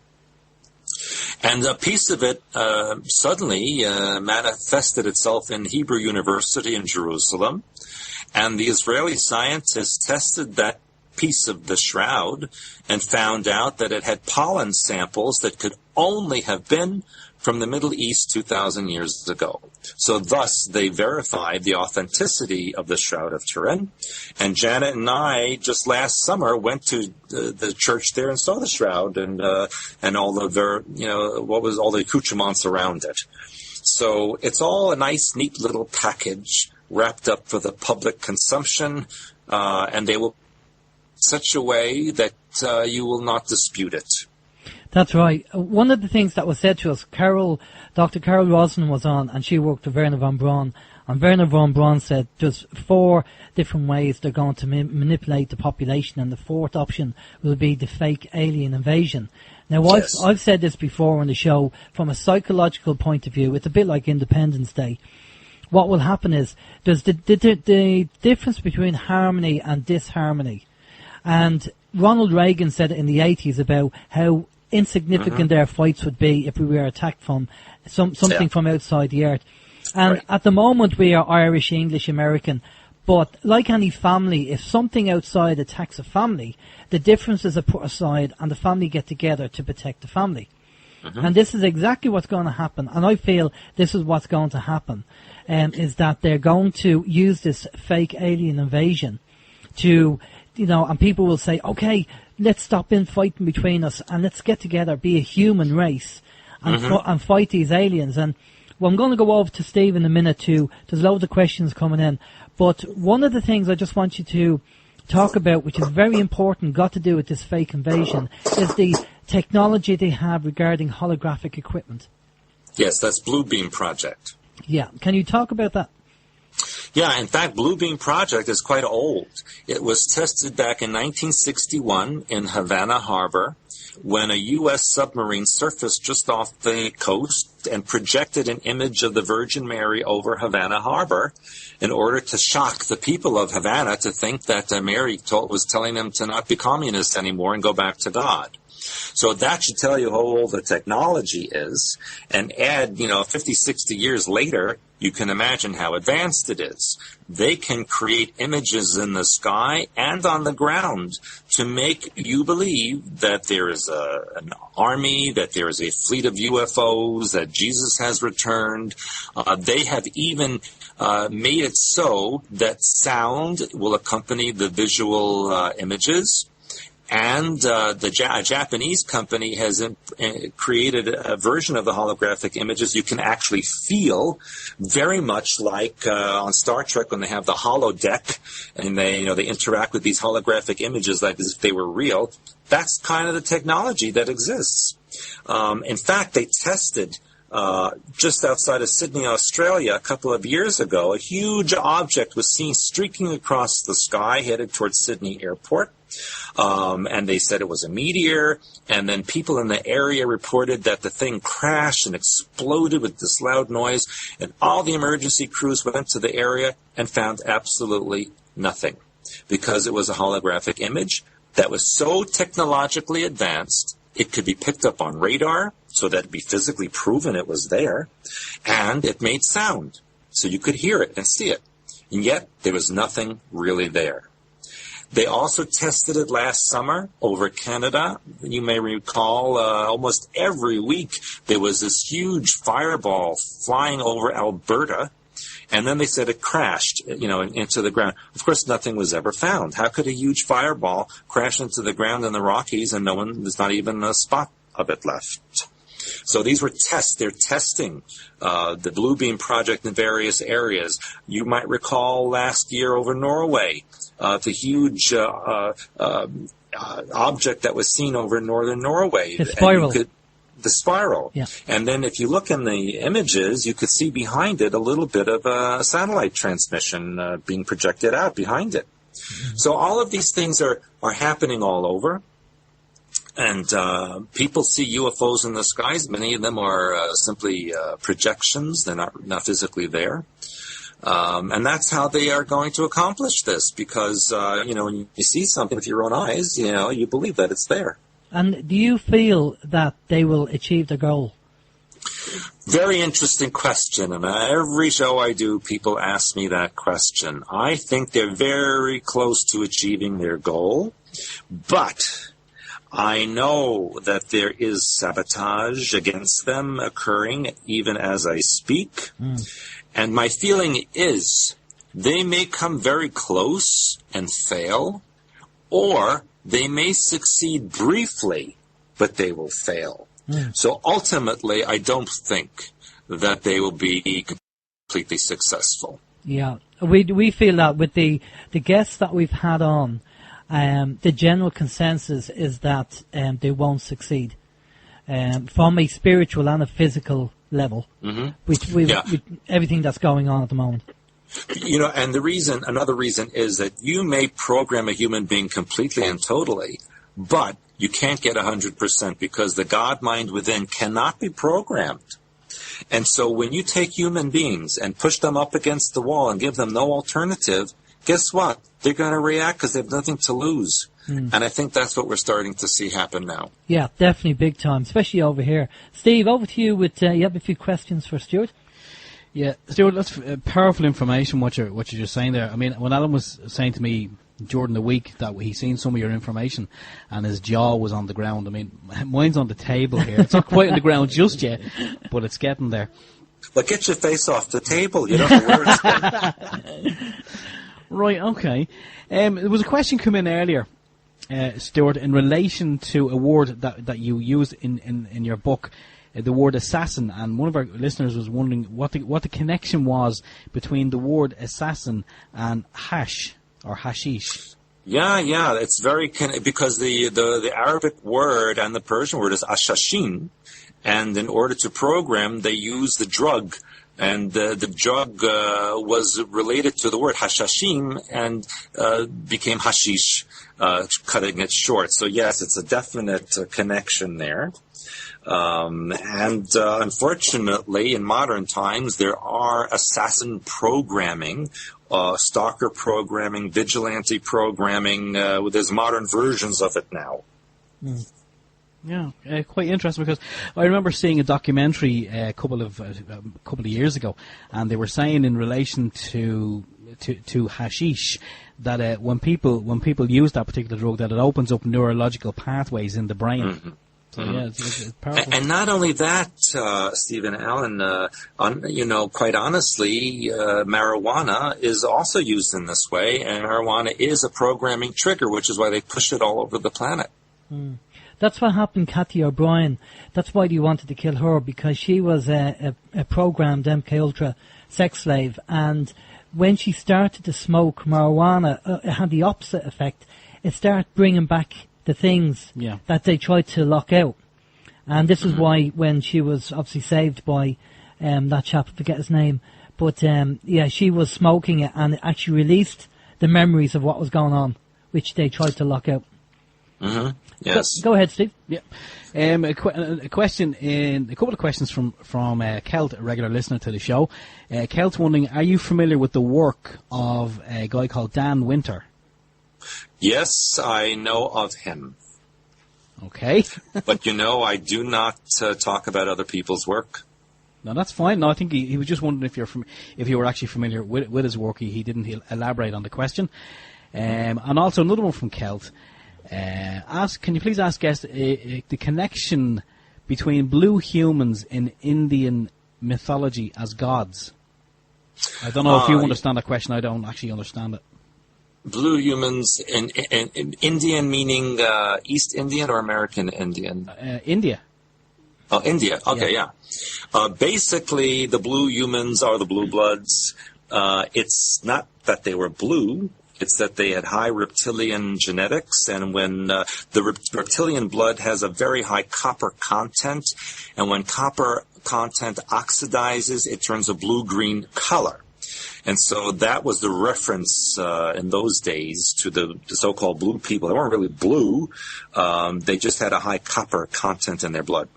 And a piece of it suddenly manifested itself in Hebrew University in Jerusalem. And the Israeli scientists tested that piece of the shroud and found out that it had pollen samples that could only have been from the Middle East 2,000 years ago. So thus, they verified the authenticity of the Shroud of Turin. And Janet and I, just last summer, went to the church there and saw the shroud and all of their, what was all the accoutrements around it. So it's all a nice, neat little package wrapped up for the public consumption, and they will such a way that you will not dispute it. That's right. One of the things that was said to us, Dr. Carol Rosman was on, and she worked with Werner von Braun. And Werner von Braun said there's 4 different ways they're going to manipulate the population, and the 4th option will be the fake alien invasion. Now, Yes. I've said this before on the show, from a psychological point of view, it's a bit like Independence Day. what will happen is there's the difference between harmony and disharmony. And Ronald Reagan said it in the 80s about how insignificant their fights would be if we were attacked from something from outside the earth. And at the moment we are Irish, English, American. But like any family, if something outside attacks a family, the differences are put aside and the family get together to protect the family. And this is exactly what's going to happen. And I feel this is what's going to happen, is that they're going to use this fake alien invasion to, and people will say, okay, let's stop fighting between us and let's get together, be a human race and fight these aliens. And well, I'm going to go over to Steve in a minute too. There's loads of questions coming in. But one of the things I just want you to talk about, which is very important, got to do with this fake invasion, is the technology they have regarding holographic equipment. Yes, that's Bluebeam Project. Yeah. Can you talk about that? Yeah, in fact, Bluebeam Project is quite old. It was tested back in 1961 in Havana Harbor when a U.S. submarine surfaced just off the coast and projected an image of the Virgin Mary over Havana Harbor in order to shock the people of Havana to think that Mary was telling them to not be communists anymore and go back to God. So that should tell you how old the technology is. And add, 50, 60 years later, you can imagine how advanced it is. They can create images in the sky and on the ground to make you believe that there is an army, that there is a fleet of UFOs, that Jesus has returned. They have even made it so that sound will accompany the visual images. And a Japanese company has created a version of the holographic images you can actually feel, very much like on Star Trek when they have the holodeck and they interact with these holographic images like as if they were real. That's kind of the technology that exists. In fact, they tested just outside of Sydney, Australia, a couple of years ago. A huge object was seen streaking across the sky headed towards Sydney Airport. And they said it was a meteor, and then people in the area reported that the thing crashed and exploded with this loud noise, and all the emergency crews went to the area and found absolutely nothing, because it was a holographic image that was so technologically advanced it could be picked up on radar so that it'd be physically proven it was there, and it made sound so you could hear it and see it, and yet there was nothing really there. They also tested it last summer over Canada. You may recall almost every week there was this huge fireball flying over Alberta, and then they said it crashed, into the ground. Of course, nothing was ever found. How could a huge fireball crash into the ground in the Rockies and there's not even a spot of it left? So these were tests. They're testing the Bluebeam Project in various areas. You might recall last year over Norway, the huge object that was seen over northern Norway. The spiral. The spiral. Yeah. And then if you look in the images, you could see behind it a little bit of a satellite transmission being projected out behind it. Mm-hmm. So all of these things are happening all over. And people see UFOs in the skies. Many of them are simply projections. They're not physically there. And that's how they are going to accomplish this, because, when you see something with your own eyes, you believe that it's there. And do you feel that they will achieve the goal? Very interesting question. And every show I do, people ask me that question. I think they're very close to achieving their goal, but I know that there is sabotage against them occurring even as I speak. And my feeling is they may come very close and fail, or they may succeed briefly, but they will fail. So ultimately, I don't think that they will be completely successful. Yeah. We feel that with the guests that we've had on, the general consensus is that they won't succeed from a spiritual and a physical level, with everything that's going on at the moment. And another reason is that you may program a human being completely and totally, but you can't get 100% because the God mind within cannot be programmed. And so when you take human beings and push them up against the wall and give them no alternative, guess what? They're going to react because they have nothing to lose. And I think that's what we're starting to see happen now. Yeah, definitely big time, especially over here. Steve, over to you with, you have a few questions for Stewart? Yeah, Stewart, that's powerful information, what you're just saying there. I mean, when Alan was saying to me during the week that he's seen some of your information and his jaw was on the ground, I mean, mine's on the table here. It's not quite on the ground just yet, but it's getting there. But get your face off the table. You don't know where it's going. Right, okay. There was a question come in earlier, Stewart, in relation to a word that you used in your book, the word assassin, and one of our listeners was wondering what the connection was between the word assassin and hash or hashish. Yeah, it's very because the Arabic word and the Persian word is ashashin, and in order to program, they use the drug. And the drug was related to the word hashashim and became hashish, cutting it short. So yes, it's a definite connection there. And unfortunately, in modern times, there are assassin programming, stalker programming, vigilante programming. There's modern versions of it now. Yeah, quite interesting, because I remember seeing a documentary a couple of years ago, and they were saying in relation to hashish that when people use that particular drug, that it opens up neurological pathways in the brain. Mm-hmm. So yeah, it's powerful. And not only that, Stephen Allen, quite honestly, marijuana is also used in this way, and marijuana is a programming trigger, which is why they push it all over the planet. That's what happened to Kathy O'Brien. That's why they wanted to kill her, because she was a programmed MKUltra sex slave, and when she started to smoke marijuana, it had the opposite effect. It started bringing back the things that they tried to lock out. And this is why when she was obviously saved by that chap, I forget his name, but she was smoking it, and it actually released the memories of what was going on, which they tried to lock out. Mm-hmm. Yes. Go ahead, Steve. Yeah. A couple of questions from Kelt, a regular listener to the show. Kelt's wondering, are you familiar with the work of a guy called Dan Winter? Yes, I know of him. Okay. But I do not talk about other people's work. No, that's fine. No, I think he was just wondering if you were actually familiar with his work. He didn't elaborate on the question. And also another one from Kelt. Can you please ask guests the connection between blue humans in Indian mythology as gods? I don't know if you understand that question. I don't actually understand it. Blue humans in Indian, meaning East Indian or American Indian? India. Oh, India. Okay, yeah. Basically, the blue humans are the blue bloods. It's not that they were blue. It's that they had high reptilian genetics, and when the reptilian blood has a very high copper content, and when copper content oxidizes, it turns a blue-green color. And so that was the reference in those days to the so-called blue people. They weren't really blue. They just had a high copper content in their blood.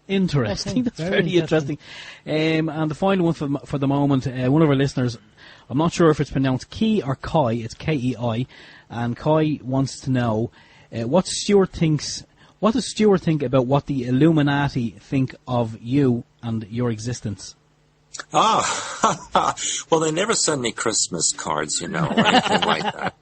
Interesting. That's very interesting. And the final one for the moment, one of our listeners, I'm not sure if it's pronounced Kei or Kai, it's K-E-I, and Kai wants to know what does Stewart think about what the Illuminati think of you and your existence? Well, they never send me Christmas cards, or anything like that.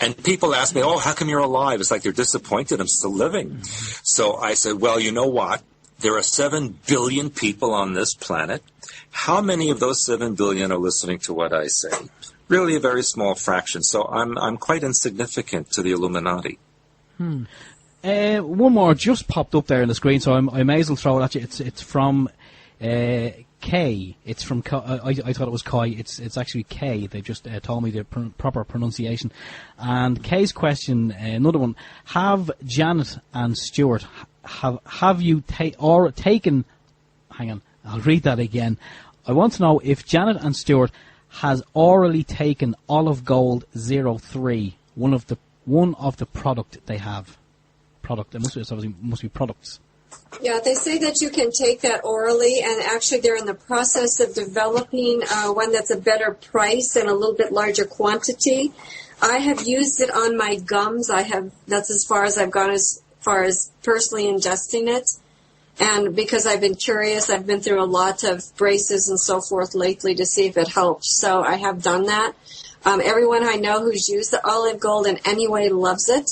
And people ask me, how come you're alive? It's like they're disappointed I'm still living. So I said, well, you know what? There are 7 billion people on this planet. How many of those 7 billion are listening to what I say? Really a very small fraction. So I'm quite insignificant to the Illuminati. One more just popped up there on the screen, so I may as well throw it at you. It's from K. It's from I thought it was Kai. It's actually K. They just told me the proper pronunciation. And K's question, another one: have Janet and Stewart have you taken? Hang on, I'll read that again. I want to know if Janet and Stewart has orally taken Olive Gold 03, one of the product they have. Product. It must be products. Yeah, they say that you can take that orally, and actually they're in the process of developing one that's a better price and a little bit larger quantity. I have used it on my gums. That's as far as I've gone as far as personally ingesting it. And because I've been curious, I've been through a lot of braces and so forth lately to see if it helps. So I have done that. Everyone I know who's used the olive gold in any way loves it.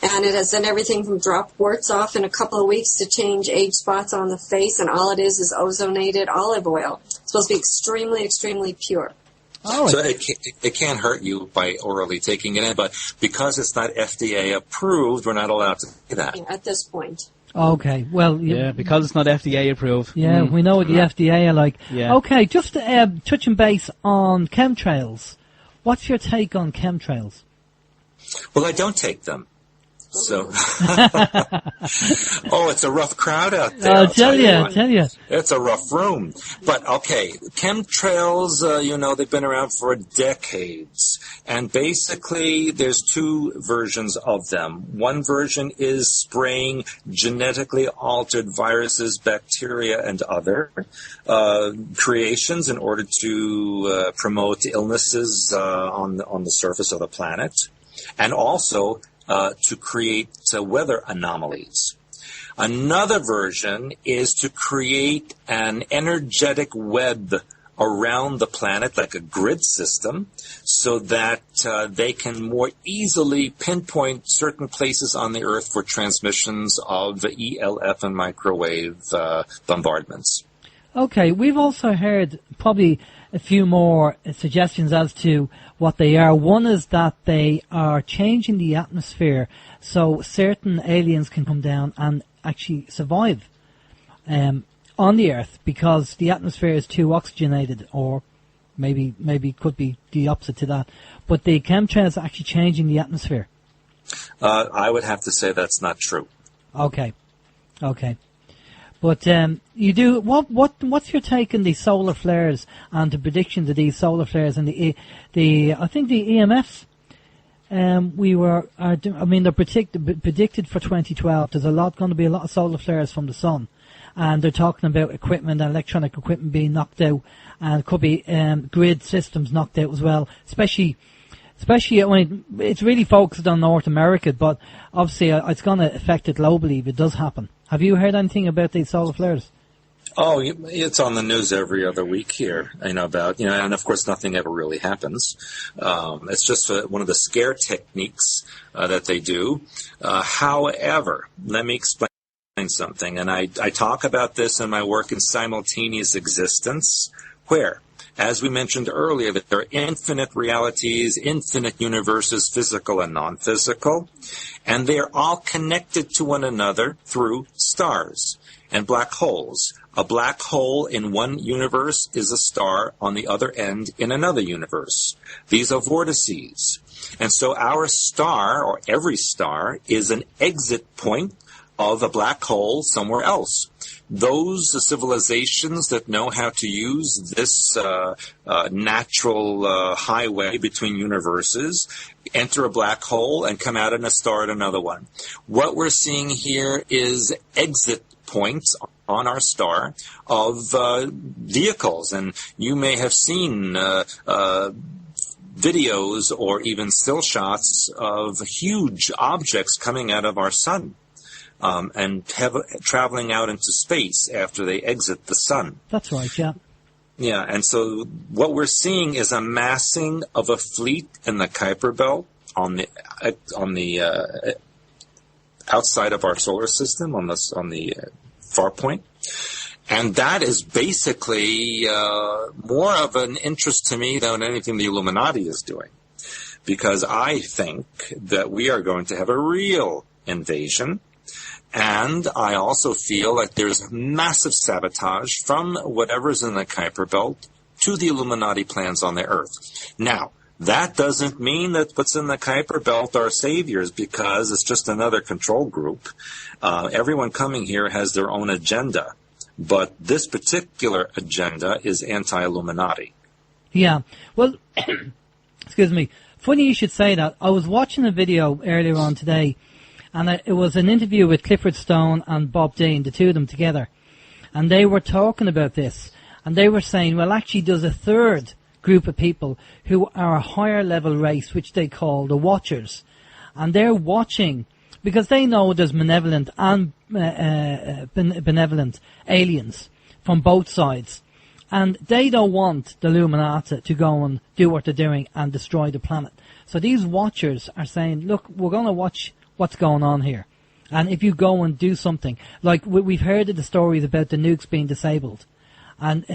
And it has done everything from drop warts off in a couple of weeks to change age spots on the face. And all it is ozonated olive oil. It's supposed to be extremely, extremely pure. Oh, so it can't hurt you by orally taking it in, but because it's not FDA approved, we're not allowed to do that. Yeah, at this point. Okay, well... because it's not FDA approved. Yeah, we know what the FDA are like. Yeah. Okay, just touching base on chemtrails. What's your take on chemtrails? Well, I don't take them. So, it's a rough crowd out there. I'll tell you. It's a rough room. But, okay, chemtrails, they've been around for decades. And basically, there's two versions of them. One version is spraying genetically altered viruses, bacteria, and other creations in order to promote illnesses on the surface of the planet. And also to create weather anomalies. Another version is to create an energetic web around the planet, like a grid system, so that they can more easily pinpoint certain places on the Earth for transmissions of ELF and microwave bombardments. Okay, we've also heard probably a few more suggestions as to what they are. One is that they are changing the atmosphere so certain aliens can come down and actually survive on the Earth because the atmosphere is too oxygenated, or maybe could be the opposite to that. But the chemtrails are actually changing the atmosphere. I would have to say that's not true. Okay. But you do what's your take on the solar flares and the predictions of these solar flares and the I think the EMFs they're predicted for 2012. There's going to be a lot of solar flares from the sun, and they're talking about equipment and electronic equipment being knocked out, and it could be grid systems knocked out as well, especially when it's really focused on North America, but obviously it's going to affect it globally if it does happen. Have you heard anything about these solar flares? Oh, it's on the news every other week here, and of course nothing ever really happens. It's just one of the scare techniques that they do. However, let me explain something, and I talk about this in my work in Simultaneous Existence, where, as we mentioned earlier, that there are infinite realities, infinite universes, physical and non-physical, and they are all connected to one another through stars and black holes. A black hole in one universe is a star on the other end in another universe. These are vortices. And so our star, or every star, is an exit point of a black hole somewhere else. Those civilizations that know how to use this natural highway between universes enter a black hole and come out in a star at another one. What we're seeing here is exit points on our star of vehicles, and you may have seen videos or even still shots of huge objects coming out of our sun. And traveling out into space after they exit the sun. That's right, yeah. Yeah, and so what we're seeing is a massing of a fleet in the Kuiper Belt on the outside of our solar system, on the far point. And that is basically more of an interest to me than anything the Illuminati is doing, because I think that we are going to have a real invasion. And I also feel that there's massive sabotage from whatever's in the Kuiper Belt to the Illuminati plans on the Earth. Now, that doesn't mean that what's in the Kuiper Belt are saviors, because it's just another control group. Everyone coming here has their own agenda, but this particular agenda is anti-Illuminati. Yeah. Well, excuse me. Funny you should say that. I was watching a video earlier on today, And it was an interview with Clifford Stone and Bob Dean, the two of them together. And they were talking about this. And they were saying, well, actually, there's a third group of people who are a higher level race, which they call the Watchers. And they're watching, because they know there's malevolent and benevolent aliens from both sides. And they don't want the Illuminati to go and do what they're doing and destroy the planet. So these Watchers are saying, look, we're going to watch what's going on here. And if you go and do something, like we've heard of the stories about the nukes being disabled, and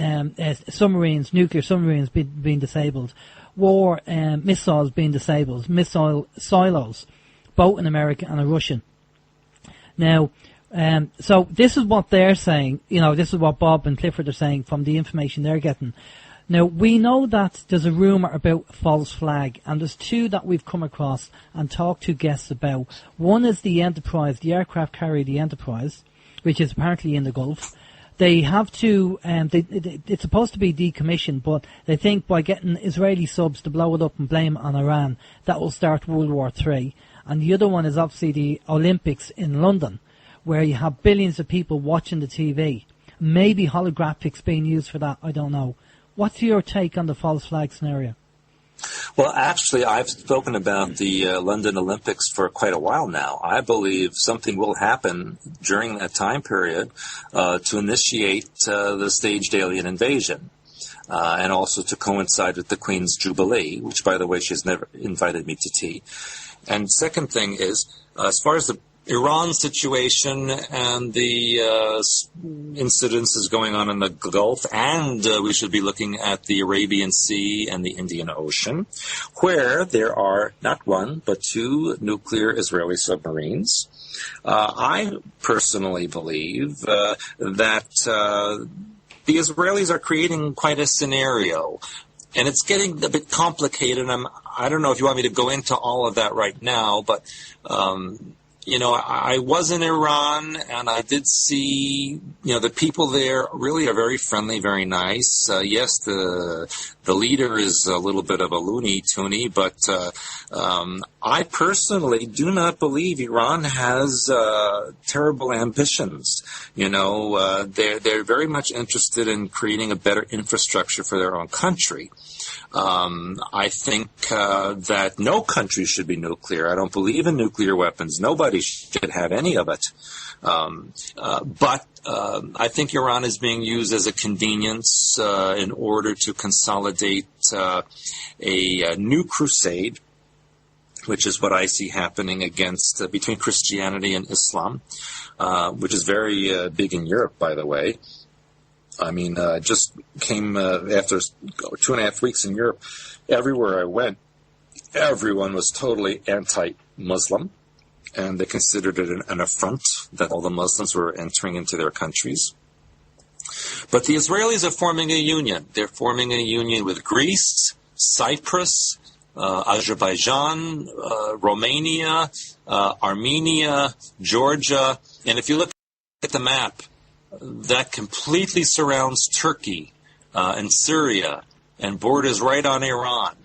submarines, nuclear submarines being disabled, war missiles being disabled, missile silos, both an American and a Russian. Now, so this is what they're saying, this is what Bob and Clifford are saying from the information they're getting. Now, we know that there's a rumour about false flag, and there's two that we've come across and talked to guests about. One is the Enterprise, the aircraft carrier, the Enterprise, which is apparently in the Gulf. They have to, it's supposed to be decommissioned, but they think by getting Israeli subs to blow it up and blame it on Iran, that will start World War III. And the other one is obviously the Olympics in London, where you have billions of people watching the TV. Maybe holographics being used for that, I don't know. What's your take on the false flag scenario? Well, actually, I've spoken about the London Olympics for quite a while now. I believe something will happen during that time period to initiate the staged alien invasion, and also to coincide with the Queen's Jubilee, which, by the way, she's never invited me to tea. And second thing is, as far as the Iran situation and the incidences going on in the Gulf, and we should be looking at the Arabian Sea and the Indian Ocean, where there are not one but two nuclear Israeli submarines. I personally believe that the Israelis are creating quite a scenario, and it's getting a bit complicated. I don't know if you want me to go into all of that right now, but I was in Iran, and I did see, the people there really are very friendly, very nice. Yes, the leader is a little bit of a loony-toony, but I personally do not believe Iran has terrible ambitions. They're very much interested in creating a better infrastructure for their own country. I think that no country should be nuclear. I don't believe in nuclear weapons. Nobody should have any of it. But I think Iran is being used as a convenience in order to consolidate a new crusade, which is what I see happening against between Christianity and Islam, which is very big in Europe, by the way. I mean, just came after 2.5 weeks in Europe. Everywhere I went, everyone was totally anti-Muslim, and they considered it an affront that all the Muslims were entering into their countries. But the Israelis are forming a union. They're forming a union with Greece, Cyprus, Azerbaijan, Romania, Armenia, Georgia. And if you look at the map, that completely surrounds Turkey and Syria and borders right on Iran.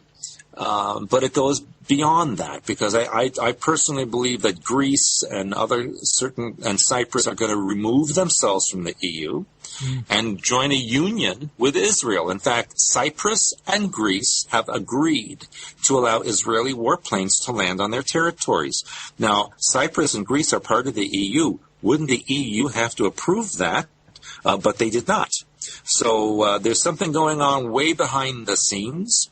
But it goes beyond that, because I personally believe that Greece and and Cyprus are going to remove themselves from the EU and join a union with Israel. In fact, Cyprus and Greece have agreed to allow Israeli warplanes to land on their territories. Now, Cyprus and Greece are part of the EU. Wouldn't the EU have to approve that? But they did not. So there's something going on way behind the scenes.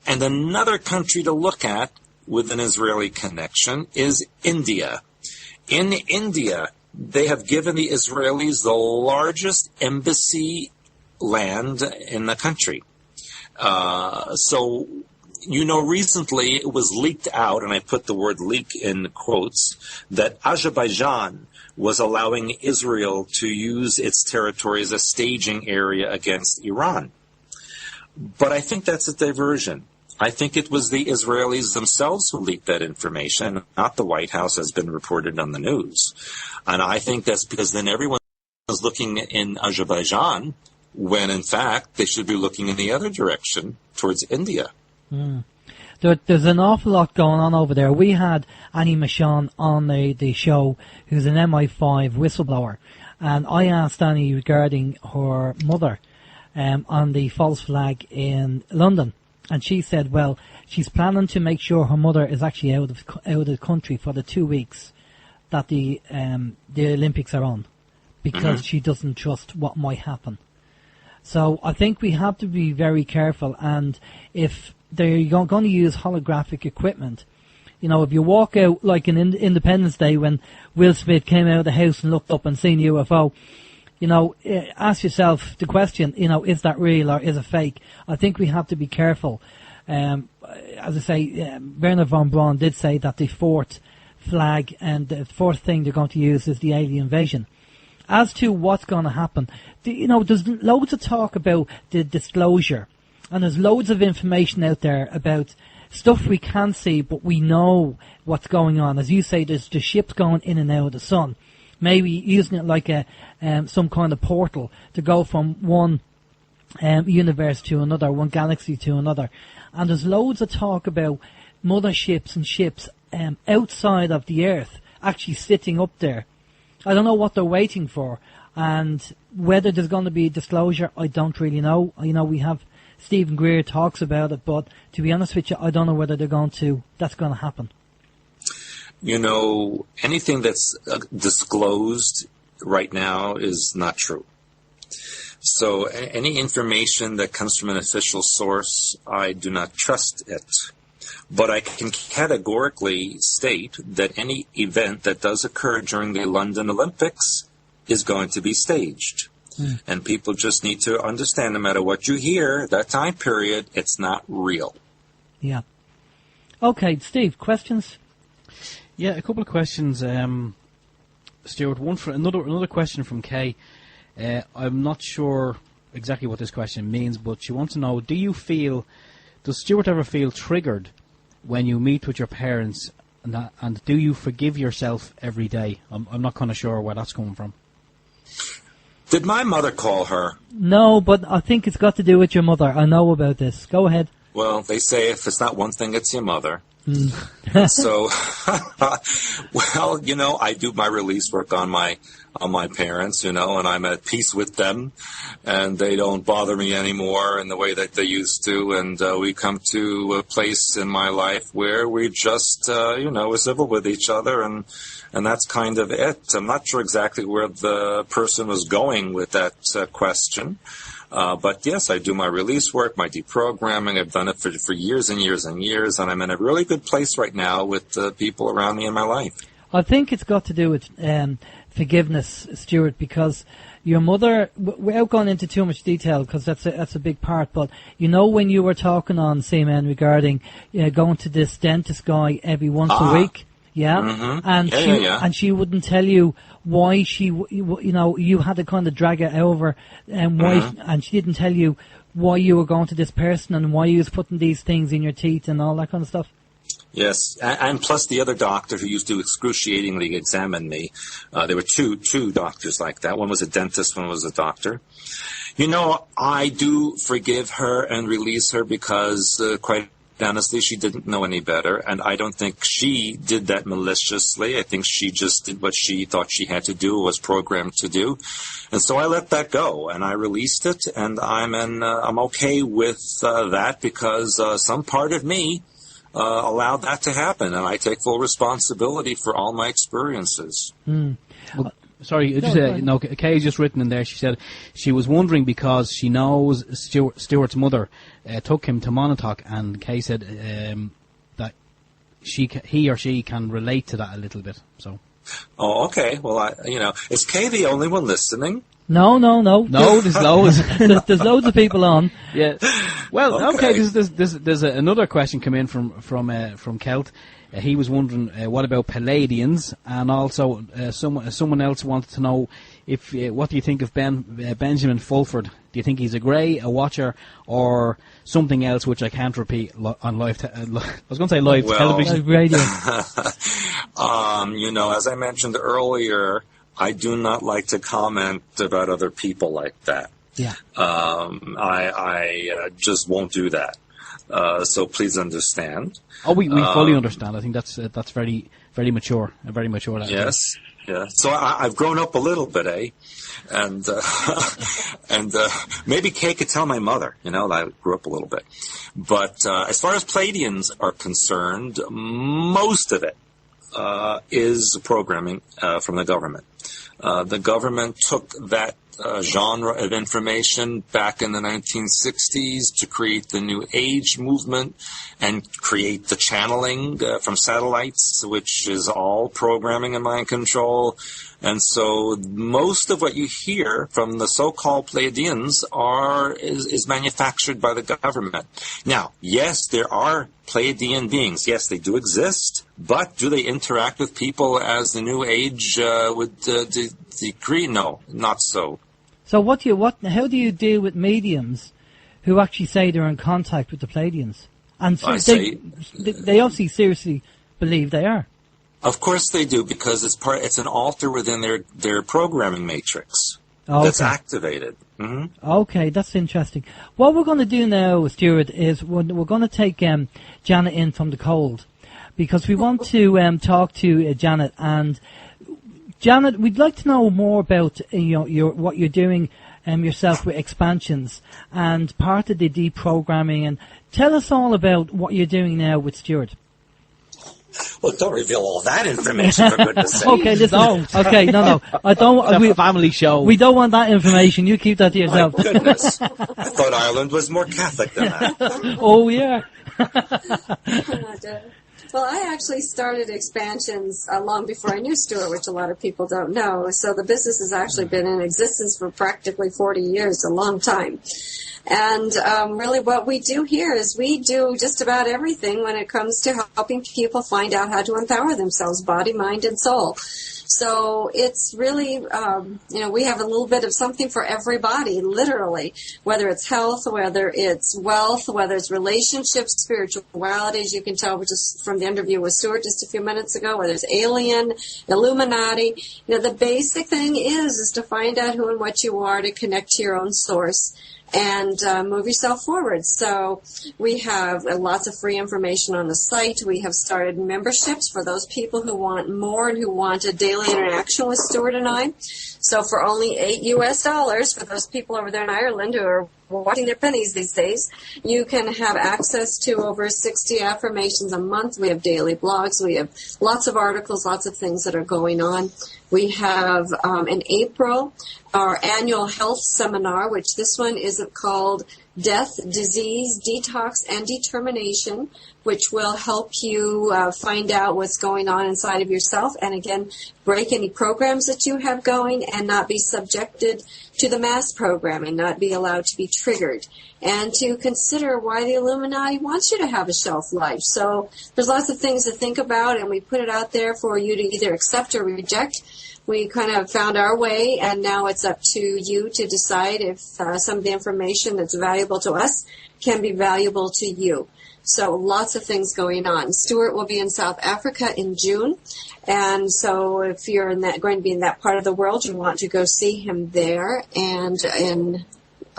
And another country to look at with an Israeli connection is India. In India, they have given the Israelis the largest embassy land in the country. So, recently it was leaked out, and I put the word leak in quotes, that Azerbaijan was allowing Israel to use its territory as a staging area against Iran. But I think that's a diversion. I think it was the Israelis themselves who leaked that information, not the White House, as been reported on the news. And I think that's because then everyone is looking in Azerbaijan when, in fact, they should be looking in the other direction, towards India. there's an awful lot going on over there. We had Annie Michon on the show, who's an MI5 whistleblower, and I asked Annie regarding her mother on the false flag in London, and she said, well, she's planning to make sure her mother is actually out of the country for the 2 weeks that the Olympics are on, because she doesn't trust what might happen. So I think we have to be very careful, and if they're going to use holographic equipment, if you walk out like in Independence Day when Will Smith came out of the house and looked up and seen UFO, ask yourself the question, is that real or is it fake? I think we have to be careful. As I say, Werner von Braun did say that the fourth flag and the fourth thing they're going to use is the alien invasion. As to what's going to happen, there's loads of talk about the disclosure, and there's loads of information out there about stuff we can't see, but we know what's going on. As you say, there's the ships going in and out of the sun, maybe using it like some kind of portal to go from one universe to another, one galaxy to another. And there's loads of talk about motherships and ships outside of the Earth actually sitting up there. I don't know what they're waiting for, and whether there's going to be disclosure, I don't really know. We have Stephen Greer talks about it, but to be honest with you, I don't know whether that's going to happen. Anything that's disclosed right now is not true. So any information that comes from an official source, I do not trust it. But I can categorically state that any event that does occur during the London Olympics is going to be staged. And people just need to understand, no matter what you hear, that time period, it's not real. Yeah. Okay, Steve, questions? Yeah, a couple of questions, Stuart. One for another question from Kay. I'm not sure exactly what this question means, but she wants to know: does Stuart ever feel triggered when you meet with your parents, and do you forgive yourself every day? I'm not kind of sure where that's coming from. Did my mother call her? No, but I think it's got to do with your mother. I know about this. Go ahead. Well, they say if it's not one thing, it's your mother. So, well, I do my release work on my parents, and I'm at peace with them, and they don't bother me anymore in the way that they used to, and we come to a place in my life where we just, we're civil with each other, and that's kind of it. I'm not sure exactly where the person was going with that question. But yes, I do my release work, my deprogramming. I've done it for years and years and years, and I'm in a really good place right now with the people around me in my life. I think it's got to do with forgiveness, Stuart, because your mother, without going into too much detail, because that's a big part, but when you were talking on CMN regarding going to this dentist guy every once a week, and she wouldn't tell you why you had to kind of drag it over, and why, and she didn't tell you why you were going to this person and why you was putting these things in your teeth and all that kind of stuff. Yes, and plus the other doctor who used to excruciatingly examine me. There were two doctors like that. One was a dentist, one was a doctor. I do forgive her and release her because, quite honestly, she didn't know any better, and I don't think she did that maliciously. I think she just did what she thought she had to do, or was programmed to do, and so I let that go, and I released it, and I'm okay with that, because some part of me allowed that to happen, and I take full responsibility for all my experiences. Well, sorry, Kay just written in there. She said she was wondering because she knows Stuart's mother took him to Montauk, and Kay said that he or she can relate to that a little bit. So. Oh, okay. Well, is Kay the only one listening? No. No, there's loads. There's loads of people on. Yeah. Well, okay. There's another question come in from Kelt. He was wondering what about Palladians, and also someone else wanted to know what do you think of Benjamin Fulford? Do you think he's a grey, a watcher, or something else which I can't repeat on live? I was going to say live television, radio. As I mentioned earlier, I do not like to comment about other people like that. Yeah. I just won't do that. So please understand. Oh, we fully understand. I think that's very, very mature. Very mature. Yes. Yeah. So I've grown up a little bit, eh? And maybe Kay could tell my mother, that I grew up a little bit. But as far as Pleiadians are concerned, most of it is programming from the government. The government took that genre of information back in the 1960s to create the New Age movement and create the channeling from satellites, which is all programming and mind control. And so most of what you hear from the so-called Pleiadians is manufactured by the government. Now, yes, there are Pleiadian beings. Yes, they do exist, but do they interact with people as the New Age would decree? No, not so. So how do you deal with mediums who actually say they're in contact with the Pleiadians? And so they obviously seriously believe they are. Of course they do, because it's an alter within their programming matrix that's activated. Mm-hmm. Okay, that's interesting. What we're going to do now, Stewart, is we're going to take Janet in from the cold, because we want to talk to Janet. And Janet, we'd like to know more about what you're doing yourself with expansions and part of the deprogramming. And tell us all about what you're doing now with Stewart. Well, don't reveal all that information, for goodness sake. Okay, listen. Okay, no. I don't. It's a family show. We don't want that information. You keep that to yourself. My goodness. I thought Ireland was more Catholic than that. Oh, yeah. Well, I actually started expansions long before I knew Stewart, which a lot of people don't know. So the business has actually been in existence for practically 40 years, a long time. And really what we do here is we do just about everything when it comes to helping people find out how to empower themselves, body, mind, and soul. So it's really, we have a little bit of something for everybody, literally, whether it's health, whether it's wealth, whether it's relationships, spirituality, as you can tell just from the interview with Stewart just a few minutes ago, whether it's alien, Illuminati. The basic thing is to find out who and what you are, to connect to your own source and move yourself forward. So we have lots of free information on the site. We have started memberships for those people who want more and who want a daily interaction with Stewart and I. So for only $8 for those people over there in Ireland who are watching their pennies these days, you can have access to over 60 affirmations a month. We have daily blogs. We have lots of articles, lots of things that are going on. We have in April our annual health seminar, which this one is called Death, Disease, Detox, and Determination, which will help you find out what's going on inside of yourself and, again, break any programs that you have going and not be subjected to the mass programming, not be allowed to be triggered, and to consider why the Illuminati wants you to have a shelf life. So there's lots of things to think about, and we put it out there for you to either accept or reject. We kind of found our way, and now it's up to you to decide if some of the information that's valuable to us can be valuable to you. So lots of things going on. Stewart will be in South Africa in June, and so if you're going to be in that part of the world, you want to go see him there. And in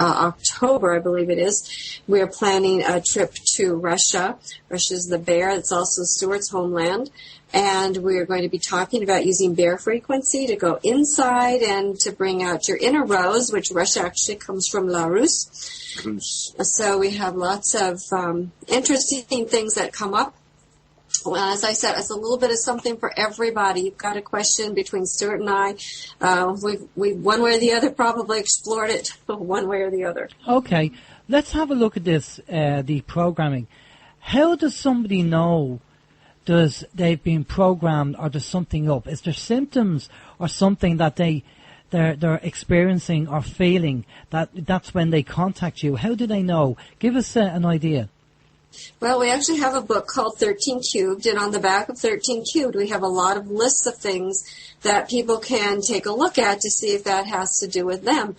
October, I believe it is, we are planning a trip to Russia. Russia's the bear. It's also Stewart's homeland. And we are going to be talking about using bear frequency to go inside and to bring out your inner rose, which Russia actually comes from La Russe. So we have lots of interesting things that come up. Well, as I said, it's a little bit of something for everybody. You've got a question between Stewart and I. We one way or the other probably explored it one way or the other. Okay, let's have a look at this, the programming. How does somebody know they've been programmed, or there's something up? Is there symptoms or something that they're experiencing or feeling that's when they contact you? How do they know? Give us an idea. Well, we actually have a book called 13 Cubed, and on the back of 13 Cubed, we have a lot of lists of things that people can take a look at to see if that has to do with them.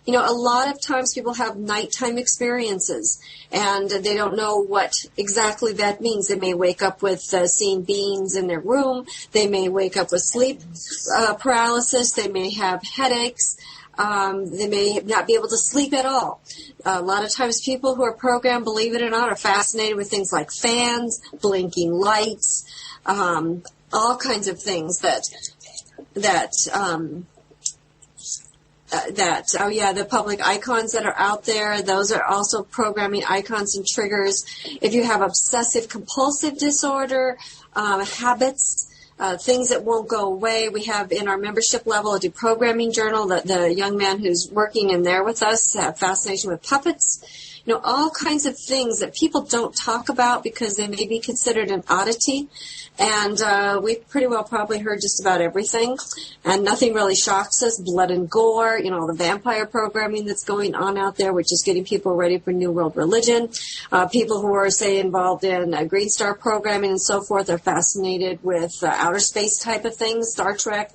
A lot of times people have nighttime experiences, and they don't know what exactly that means. They may wake up with seeing beings in their room. They may wake up with sleep paralysis. They may have headaches. They may not be able to sleep at all. A lot of times people who are programmed, believe it or not, are fascinated with things like fans, blinking lights, all kinds of things the public icons that are out there, those are also programming icons and triggers. If you have obsessive compulsive disorder, habits, things that won't go away, we have in our membership level a deprogramming journal. The young man who's working in there with us have fascination with puppets. You know, all kinds of things that people don't talk about because they may be considered an oddity. And we've pretty well probably heard just about everything. And nothing really shocks us. Blood and gore, you know, the vampire programming that's going on out there, which is getting people ready for New World Religion. People who are, say, involved in Green Star programming and so forth are fascinated with outer space type of things, Star Trek.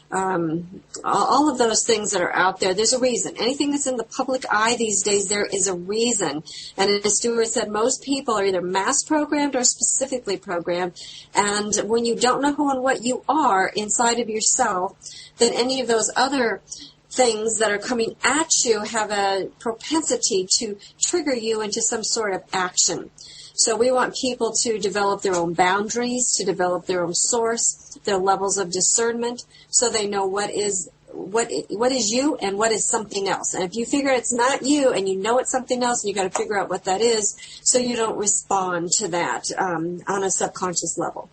All of those things that are out there, there's a reason. Anything that's in the public eye these days, there is a reason. And as Stewart said, most people are either mass programmed or specifically programmed. And when you don't know who and what you are inside of yourself, then any of those other things that are coming at you have a propensity to trigger you into some sort of action. So we want people to develop their own boundaries, to develop their own source, their levels of discernment, so they know what is you and what is something else. And if you figure it's not you and you know it's something else, you got to figure out what that is so you don't respond to that on a subconscious level.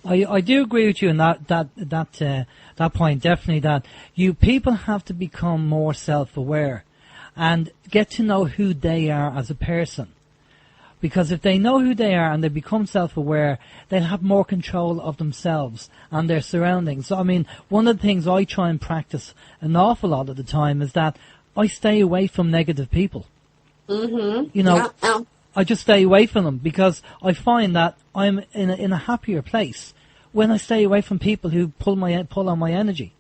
I do agree with you on that point. Definitely, that you people have to become more self-aware and get to know who they are as a person. Because if they know who they are and they become self-aware, they'll have more control of themselves and their surroundings. So, I mean, one of the things I try and practice an awful lot of the time is that I stay away from negative people. Mm-hmm. You know, I just stay away from them because I find that I'm in a happier place when I stay away from people who pull on my energy.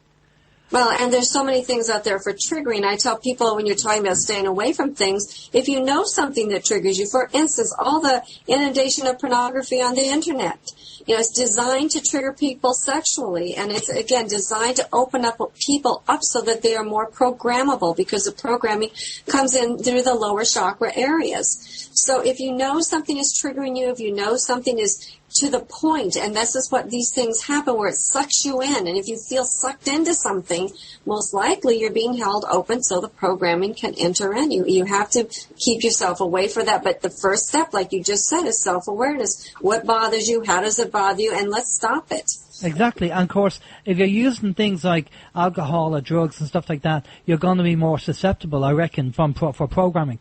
Well, and there's so many things out there for triggering. I tell people when you're talking about staying away from things, if you know something that triggers you, for instance, all the inundation of pornography on the internet, you know, it's designed to trigger people sexually, and it's, again, designed to open up people up so that they are more programmable because the programming comes in through the lower chakra areas. So if you know something is triggering you, if you know something is to the point, and this is what these things happen, where it sucks you in, and if you feel sucked into something, most likely you're being held open so the programming can enter in. You have to keep yourself away from that, but the first step, like you just said, is self-awareness. What bothers you? How does it bother you? And let's stop it. Exactly, and of course, if you're using things like alcohol or drugs and stuff like that, you're going to be more susceptible, I reckon, for programming.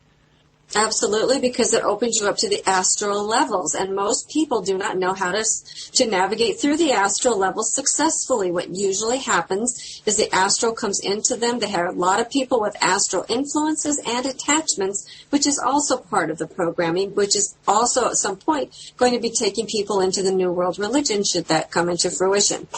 Absolutely, because it opens you up to the astral levels, and most people do not know how to navigate through the astral levels successfully. What usually happens is the astral comes into them. They have a lot of people with astral influences and attachments, which is also part of the programming, which is also at some point going to be taking people into the New World Religion should that come into fruition.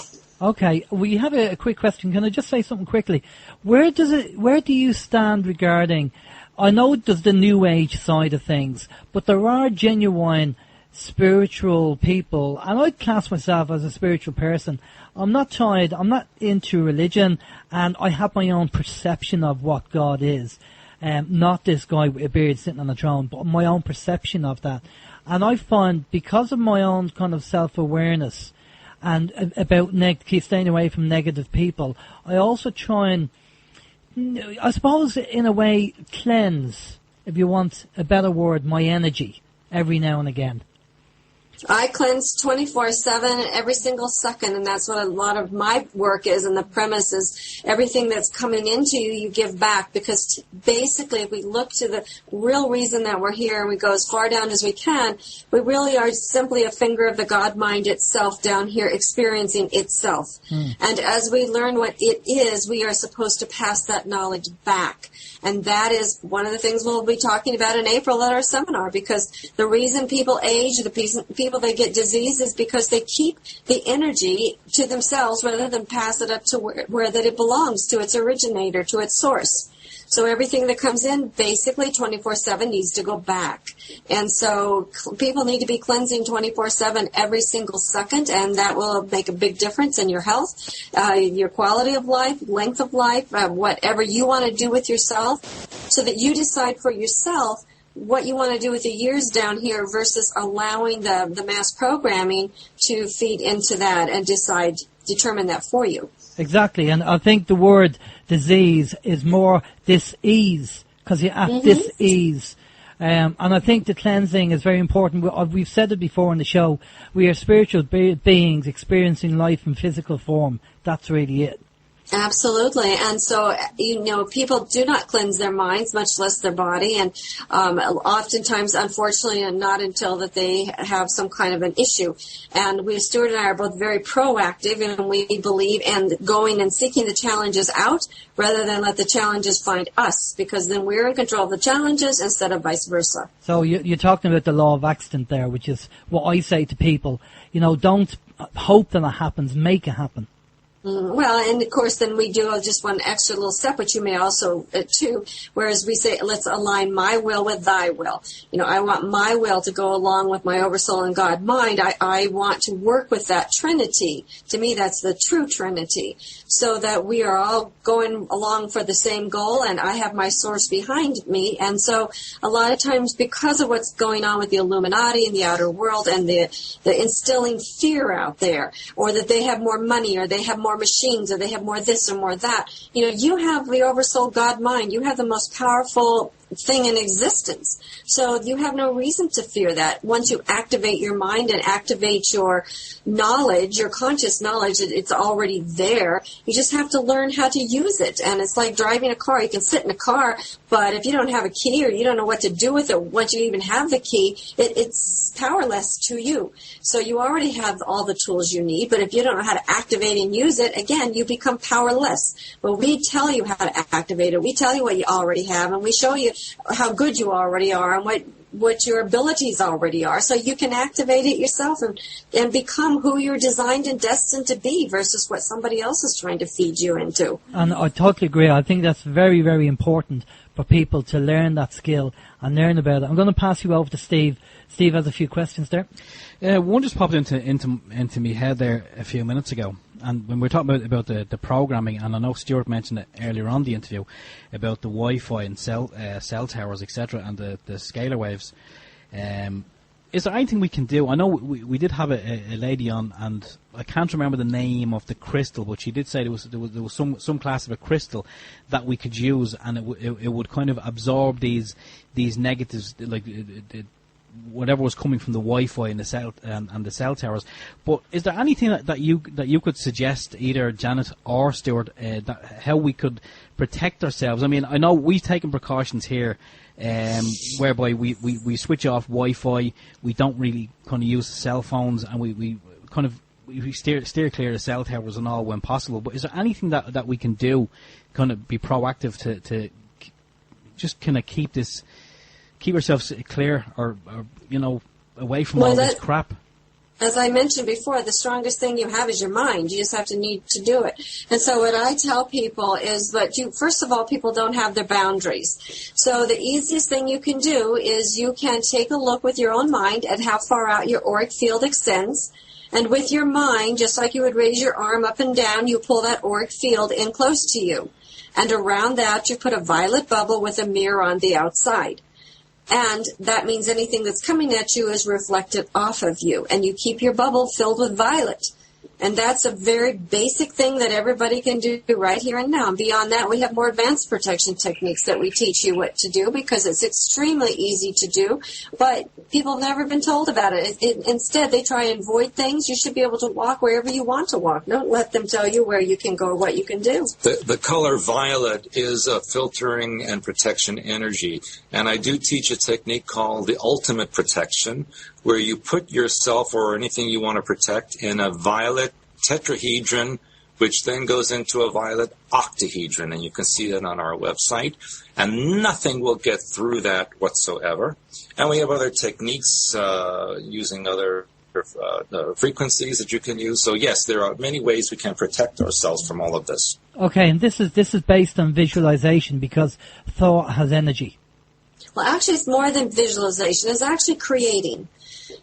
Okay, we have a quick question. Can I just say something quickly? Where do you stand regarding... I know there's the New Age side of things, but there are genuine spiritual people, and I'd class myself as a spiritual person. I'm not into religion, and I have my own perception of what God is. Not this guy with a beard sitting on a throne, but my own perception of that. And I find, because of my own kind of self-awareness and about staying away from negative people, I also try and, I suppose, in a way, cleanse, if you want a better word, my energy every now and again. I cleanse 24/7 every single second, and that's what a lot of my work is, and the premise is everything that's coming into you, you give back, because basically if we look to the real reason that we're here and we go as far down as we can, we really are simply a finger of the God mind itself down here experiencing itself. And as we learn what it is, we are supposed to pass that knowledge back. And that is one of the things we'll be talking about in April at our seminar, because the reason people age, the people that get disease, is because they keep the energy to themselves rather than pass it up to where that it belongs, to its originator, to its source. So everything that comes in, basically 24/7, needs to go back. And so people need to be cleansing 24/7 every single second, and that will make a big difference in your health, your quality of life, length of life, whatever you want to do with yourself, so that you decide for yourself what you want to do with the years down here versus allowing the mass programming to feed into that and determine that for you. Exactly, and I think the word disease is more dis-ease, because you're at dis-ease. And I think the cleansing is very important. We've said it before in the show. We are spiritual beings experiencing life in physical form. That's really it. Absolutely. And so, people do not cleanse their minds, much less their body. And oftentimes, unfortunately, not until that they have some kind of an issue. And Stewart and I are both very proactive, and we believe in going and seeking the challenges out rather than let the challenges find us, because then we're in control of the challenges instead of vice versa. So you're talking about the law of accident there, which is what I say to people. Don't hope that it happens, make it happen. Well, and of course, then we do just one extra little step, which you may also too, whereas we say, let's align my will with thy will. I want my will to go along with my oversoul and God mind. I want to work with that Trinity. To me, that's the true Trinity, so that we are all going along for the same goal, and I have my source behind me. And so a lot of times, because of what's going on with the Illuminati and the outer world and the instilling fear out there, or that they have more money, or they have more machines, or they have more this or more that. You have the oversoul God mind. You have the most powerful thing in existence. So you have no reason to fear that. Once you activate your mind and activate your knowledge, your conscious knowledge, it's already there. You just have to learn how to use it. And it's like driving a car. You can sit in a car, but if you don't have a key or you don't know what to do with it, once you even have the key, it's powerless to you. So you already have all the tools you need, but if you don't know how to activate and use it, again, you become powerless. But we tell you how to activate it. We tell you what you already have, and we show you how good you already are and what your abilities already are, so you can activate it yourself and become who you're designed and destined to be versus what somebody else is trying to feed you into. And I totally agree. I think that's very, very important for people to learn that skill and learn about it. I'm going to pass you over to Steve. Steve has a few questions there. One just popped into my head there a few minutes ago. And when we're talking about the programming, and I know Stewart mentioned it earlier on the interview about the Wi-Fi and cell towers, etc., and the scalar waves, is there anything we can do? I know we did have a lady on, and I can't remember the name of the crystal, but she did say there was some class of a crystal that we could use, and it would kind of absorb these negatives, like whatever was coming from the Wi-Fi and the cell towers. But is there anything that you could suggest, either Janet or Stewart, that how we could protect ourselves? I mean, I know we've taken precautions here, whereby we switch off Wi-Fi, we don't really kind of use cell phones, and we steer clear of cell towers and all when possible. But is there anything that we can do, kind of be proactive to just kind of keep ourselves clear or away from all this crap? As I mentioned before, the strongest thing you have is your mind. You just have to need to do it. And so what I tell people is that first of all, people don't have their boundaries. So the easiest thing you can do is you can take a look with your own mind at how far out your auric field extends. And with your mind, just like you would raise your arm up and down, you pull that auric field in close to you. And around that, you put a violet bubble with a mirror on the outside. And that means anything that's coming at you is reflected off of you. And you keep your bubble filled with violet. And that's a very basic thing that everybody can do right here and now. And beyond that, we have more advanced protection techniques that we teach you what to do, because it's extremely easy to do. But people have never been told about it. Instead, they try and avoid things. You should be able to walk wherever you want to walk. Don't let them tell you where you can go or what you can do. The color violet is a filtering and protection energy. And I do teach a technique called the ultimate protection, where you put yourself or anything you want to protect in a violet tetrahedron, which then goes into a violet octahedron, and you can see that on our website, and nothing will get through that whatsoever. And we have other techniques using other frequencies that you can use. So yes, there are many ways we can protect ourselves from all of this. Okay, and this is based on visualization because thought has energy. Well, actually, it's more than visualization. It's actually creating.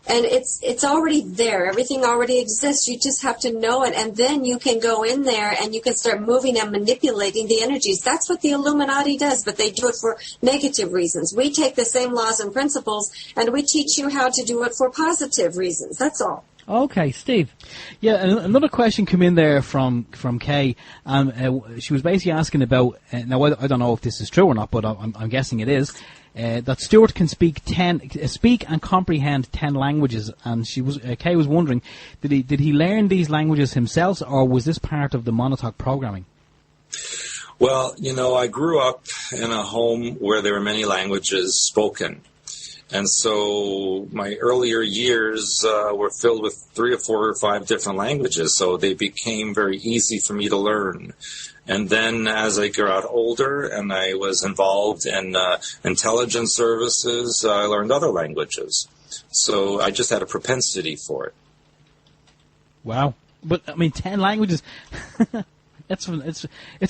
And it's already there. Everything already exists. You just have to know it. And then you can go in there and you can start moving and manipulating the energies. That's what the Illuminati does, but they do it for negative reasons. We take the same laws and principles and we teach you how to do it for positive reasons. That's all. Okay, Steve. Yeah, another question came in there from Kay. She was basically asking about, now I don't know if this is true or not, but I'm guessing it is, that Stewart can speak and comprehend 10 languages, and Kay was wondering, did he learn these languages himself, or was this part of the Montauk programming? Well, I grew up in a home where there were many languages spoken. And so my earlier years were filled with 3 or 4 or 5 different languages, so they became very easy for me to learn. And then as I got older and I was involved in intelligence services, I learned other languages. So I just had a propensity for it. Wow. But, 10 languages... It's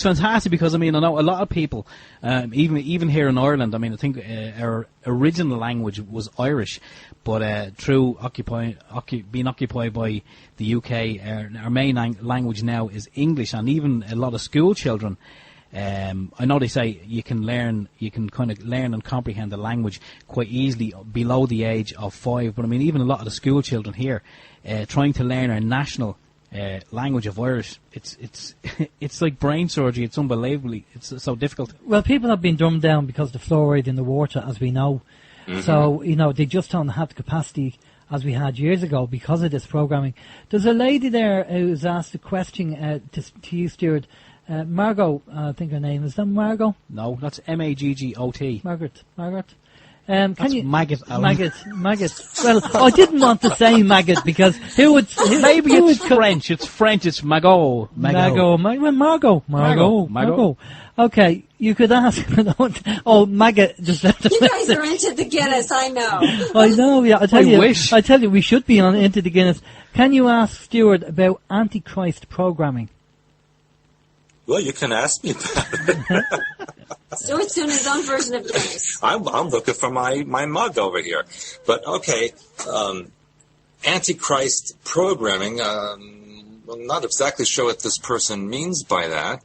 fantastic because I know a lot of people, even here in Ireland. I think our original language was Irish, but through being occupied by the UK, our main language now is English, and even a lot of school children. I know they say you can kind of learn and comprehend the language quite easily below the age of 5. But even a lot of the school children here trying to learn our national language of Irish, it's like brain surgery. It's unbelievably, it's so difficult. Well, people have been dumbed down because of the fluoride in the water, as we know. Mm-hmm. So, they just don't have the capacity as we had years ago because of this programming. There's a lady there who's asked a question to you, Stewart. Margot, I think her name is. That Margot? No, that's Maggot. Margaret. That's maggot, Alan. Maggot. Well, I didn't want to say maggot because maybe it's French. It's French. It's Margot. Margot. Okay, you could ask. Maggot. Just you guys are into the Guinness. I know. I know. Yeah, I tell you, we should be into the Guinness. Can you ask Stewart about Antichrist programming? Well, you can ask me about it. Stewart's doing his own version of Guinness. I'm looking for my mug over here. But, okay, Antichrist programming, I'm not exactly sure what this person means by that.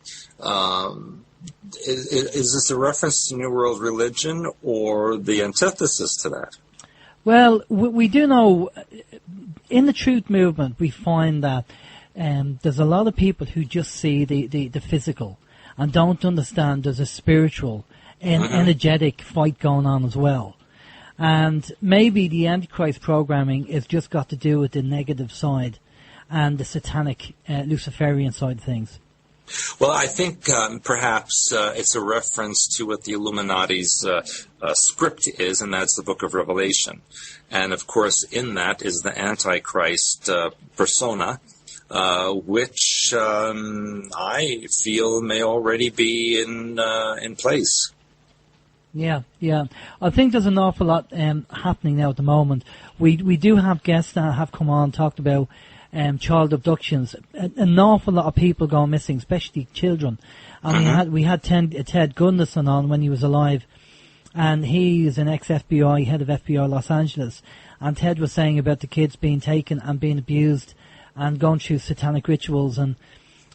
Is this a reference to New World religion or the antithesis to that? Well, we do know, in the truth movement, we find that there's a lot of people who just see the physical and don't understand there's a spiritual and energetic fight going on as well. And maybe the Antichrist programming is just got to do with the negative side and the satanic Luciferian side of things. Well, I think perhaps it's a reference to what the Illuminati's script is, and that's the Book of Revelation. And, of course, in that is the Antichrist persona, which I feel may already be in place. Yeah. I think there's an awful lot happening now at the moment. We do have guests that have come on and talked about child abductions. An awful lot of people going missing, especially children. And we had Ted Gunderson on when he was alive, and he is an ex-FBI, head of FBI Los Angeles. And Ted was saying about the kids being taken and being abused and going through satanic rituals, and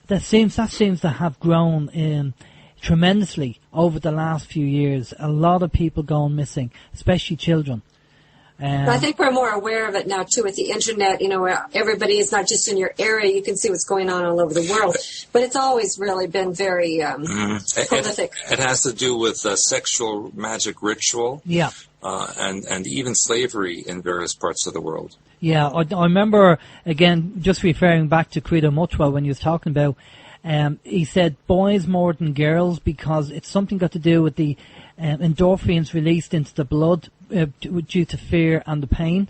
that seems to have grown tremendously over the last few years. A lot of people going missing, especially children. I think we're more aware of it now too with the internet. Where everybody is not just in your area; you can see what's going on all over the world. But it's always really been very prolific. It has to do with sexual magic ritual, and even slavery in various parts of the world. Yeah, I remember, again, just referring back to Credo Mutwa when he was talking about, he said boys more than girls because it's something got to do with the endorphins released into the blood due to fear and the pain.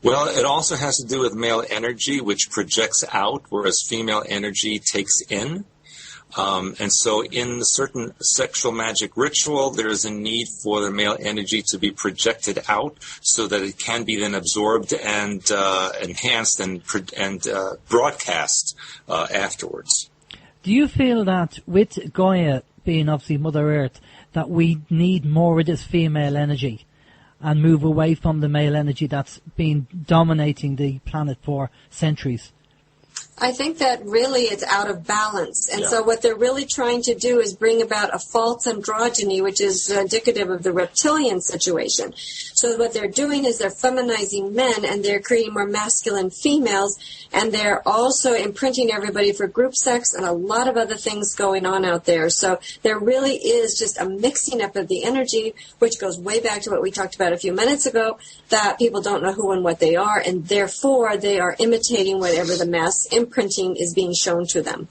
Well, it also has to do with male energy, which projects out, whereas female energy takes in. And so in the certain sexual magic ritual, there is a need for the male energy to be projected out so that it can be then absorbed and enhanced and broadcast afterwards. Do you feel that with Gaia being obviously Mother Earth, that we need more of this female energy and move away from the male energy that's been dominating the planet for centuries? I think that really it's out of balance. And so what they're really trying to do is bring about a false androgyny, which is indicative of the reptilian situation. So what they're doing is they're feminizing men and they're creating more masculine females, and they're also imprinting everybody for group sex and a lot of other things going on out there. So there really is just a mixing up of the energy, which goes way back to what we talked about a few minutes ago, that people don't know who and what they are, and therefore they are imitating whatever the mass imprinting is being shown to them.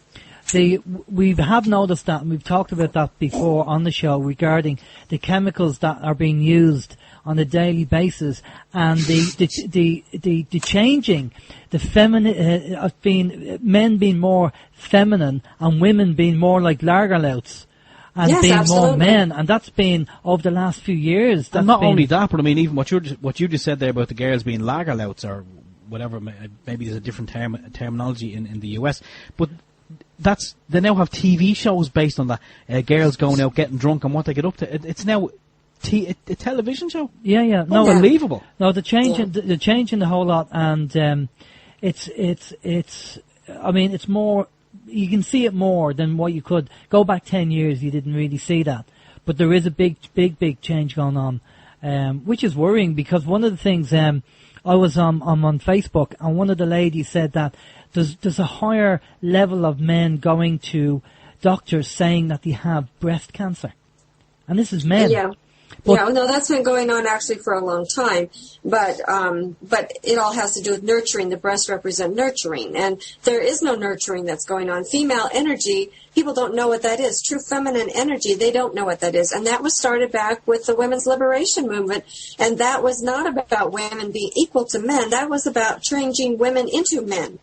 We have noticed that, and we've talked about that before on the show regarding the chemicals that are being used on a daily basis, and the changing, the feminine, of being men being more feminine and women being more like lagerlouts. And yes, being absolutely. more men, and that's been over the last few years. And not only that, but I mean, even what you just said there about the girls being lagerlouts or whatever, maybe there's a different terminology in the US, but they now have TV shows based on that. Girls going out getting drunk and what they get up to. It's now a television show. Yeah. No, unbelievable. No, the changing the whole lot, and it's. I mean, it's more. You can see it more than what you could go back 10 years. You didn't really see that, but there is a big change going on, which is worrying, because one of the things I was on Facebook, and one of the ladies said that there's a higher level of men going to doctors saying that they have breast cancer, and this is men. Yeah. No, that's been going on actually for a long time, but it all has to do with nurturing. The breasts represent nurturing, and there is no nurturing that's going on. Female energy, people don't know what that is. True feminine energy, they don't know what that is, and that was started back with the women's liberation movement, and that was not about women being equal to men. That was about changing women into men.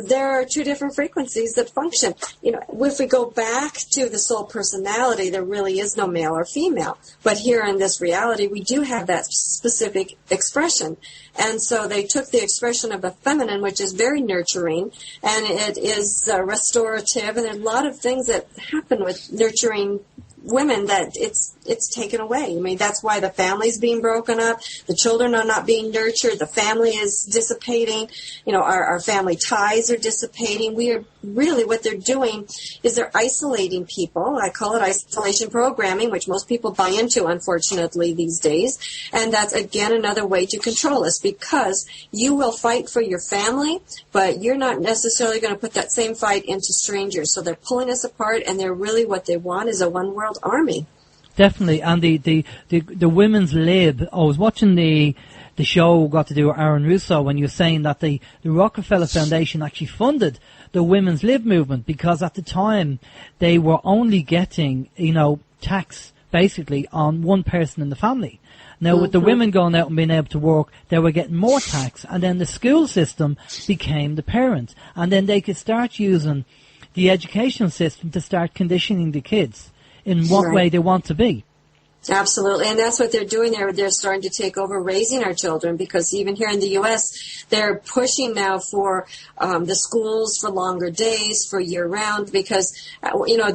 There are two different frequencies that function. If we go back to the soul personality, there really is no male or female. But here in this reality, we do have that specific expression. And so they took the expression of the feminine, which is very nurturing, and it is restorative, and there are a lot of things that happen with nurturing women that it's taken away. I mean, that's why the family's being broken up. The children are not being nurtured. The family is dissipating. Our family ties are dissipating. We are really, what they're doing is they're isolating people. I call it isolation programming, which most people buy into, unfortunately, these days. And that's, again, another way to control us, because you will fight for your family, but you're not necessarily going to put that same fight into strangers. So they're pulling us apart, and they're really, what they want is a one-world army. Definitely, and the women's lib. I was watching the show got to do with Aaron Russo when you were saying that the Rockefeller Foundation actually funded the women's lib movement, because at the time they were only getting tax basically on one person in the family. Now with the women going out and being able to work, they were getting more tax, and then the school system became the parent, and then they could start using the education system to start conditioning the kids in what way they want to be. Absolutely, and that's what they're doing there. They're starting to take over raising our children, because even here in the U.S., they're pushing now for the schools for longer days, for year-round, because,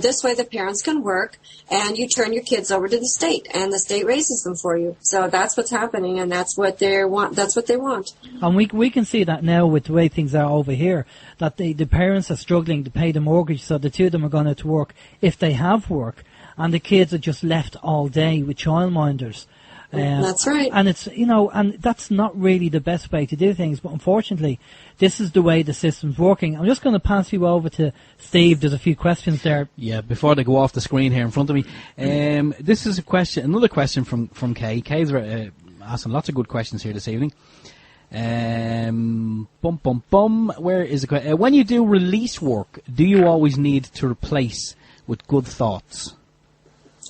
this way the parents can work, and you turn your kids over to the state, and the state raises them for you. So that's what's happening, and that's what they want. That's what they want. And we can see that now with the way things are over here, that the parents are struggling to pay the mortgage, so the two of them are going to work if they have work. And the kids are just left all day with childminders. That's right. And it's, and that's not really the best way to do things. But unfortunately, this is the way the system's working. I'm just going to pass you over to Steve. There's a few questions there. Yeah, before they go off the screen here in front of me. This is another question from Kay. Kay's asking lots of good questions here this evening. Where is the question? When you do release work, do you always need to replace with good thoughts?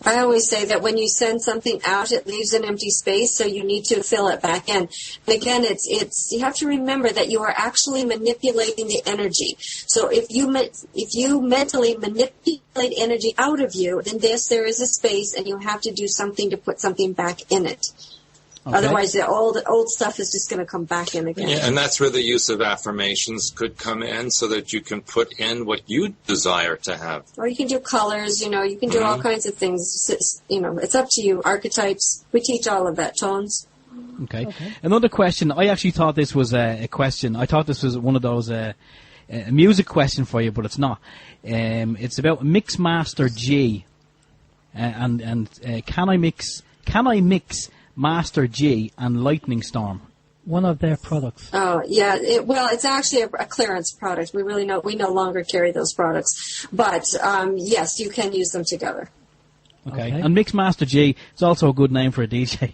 I always say that when you send something out, it leaves an empty space, so you need to fill it back in. And again, it's you have to remember that you are actually manipulating the energy. So if you mentally manipulate energy out of you, then there is a space, and you have to do something to put something back in it. Okay. Otherwise, the old stuff is just going to come back in again. Yeah, and that's where the use of affirmations could come in, so that you can put in what you desire to have. Or you can do colors, you can do all kinds of things. It's up to you. Archetypes, we teach all of that. Tones. Okay. Another question. I actually thought this was a question. I thought this was one of those a music question for you, but it's not. It's about Mixmaster G, and can I mix Master G and Lightning Storm? One of their products. Oh, yeah. It's actually a clearance product. We no longer carry those products. But, yes, you can use them together. Okay. And Mixmaster G, it's also a good name for a DJ.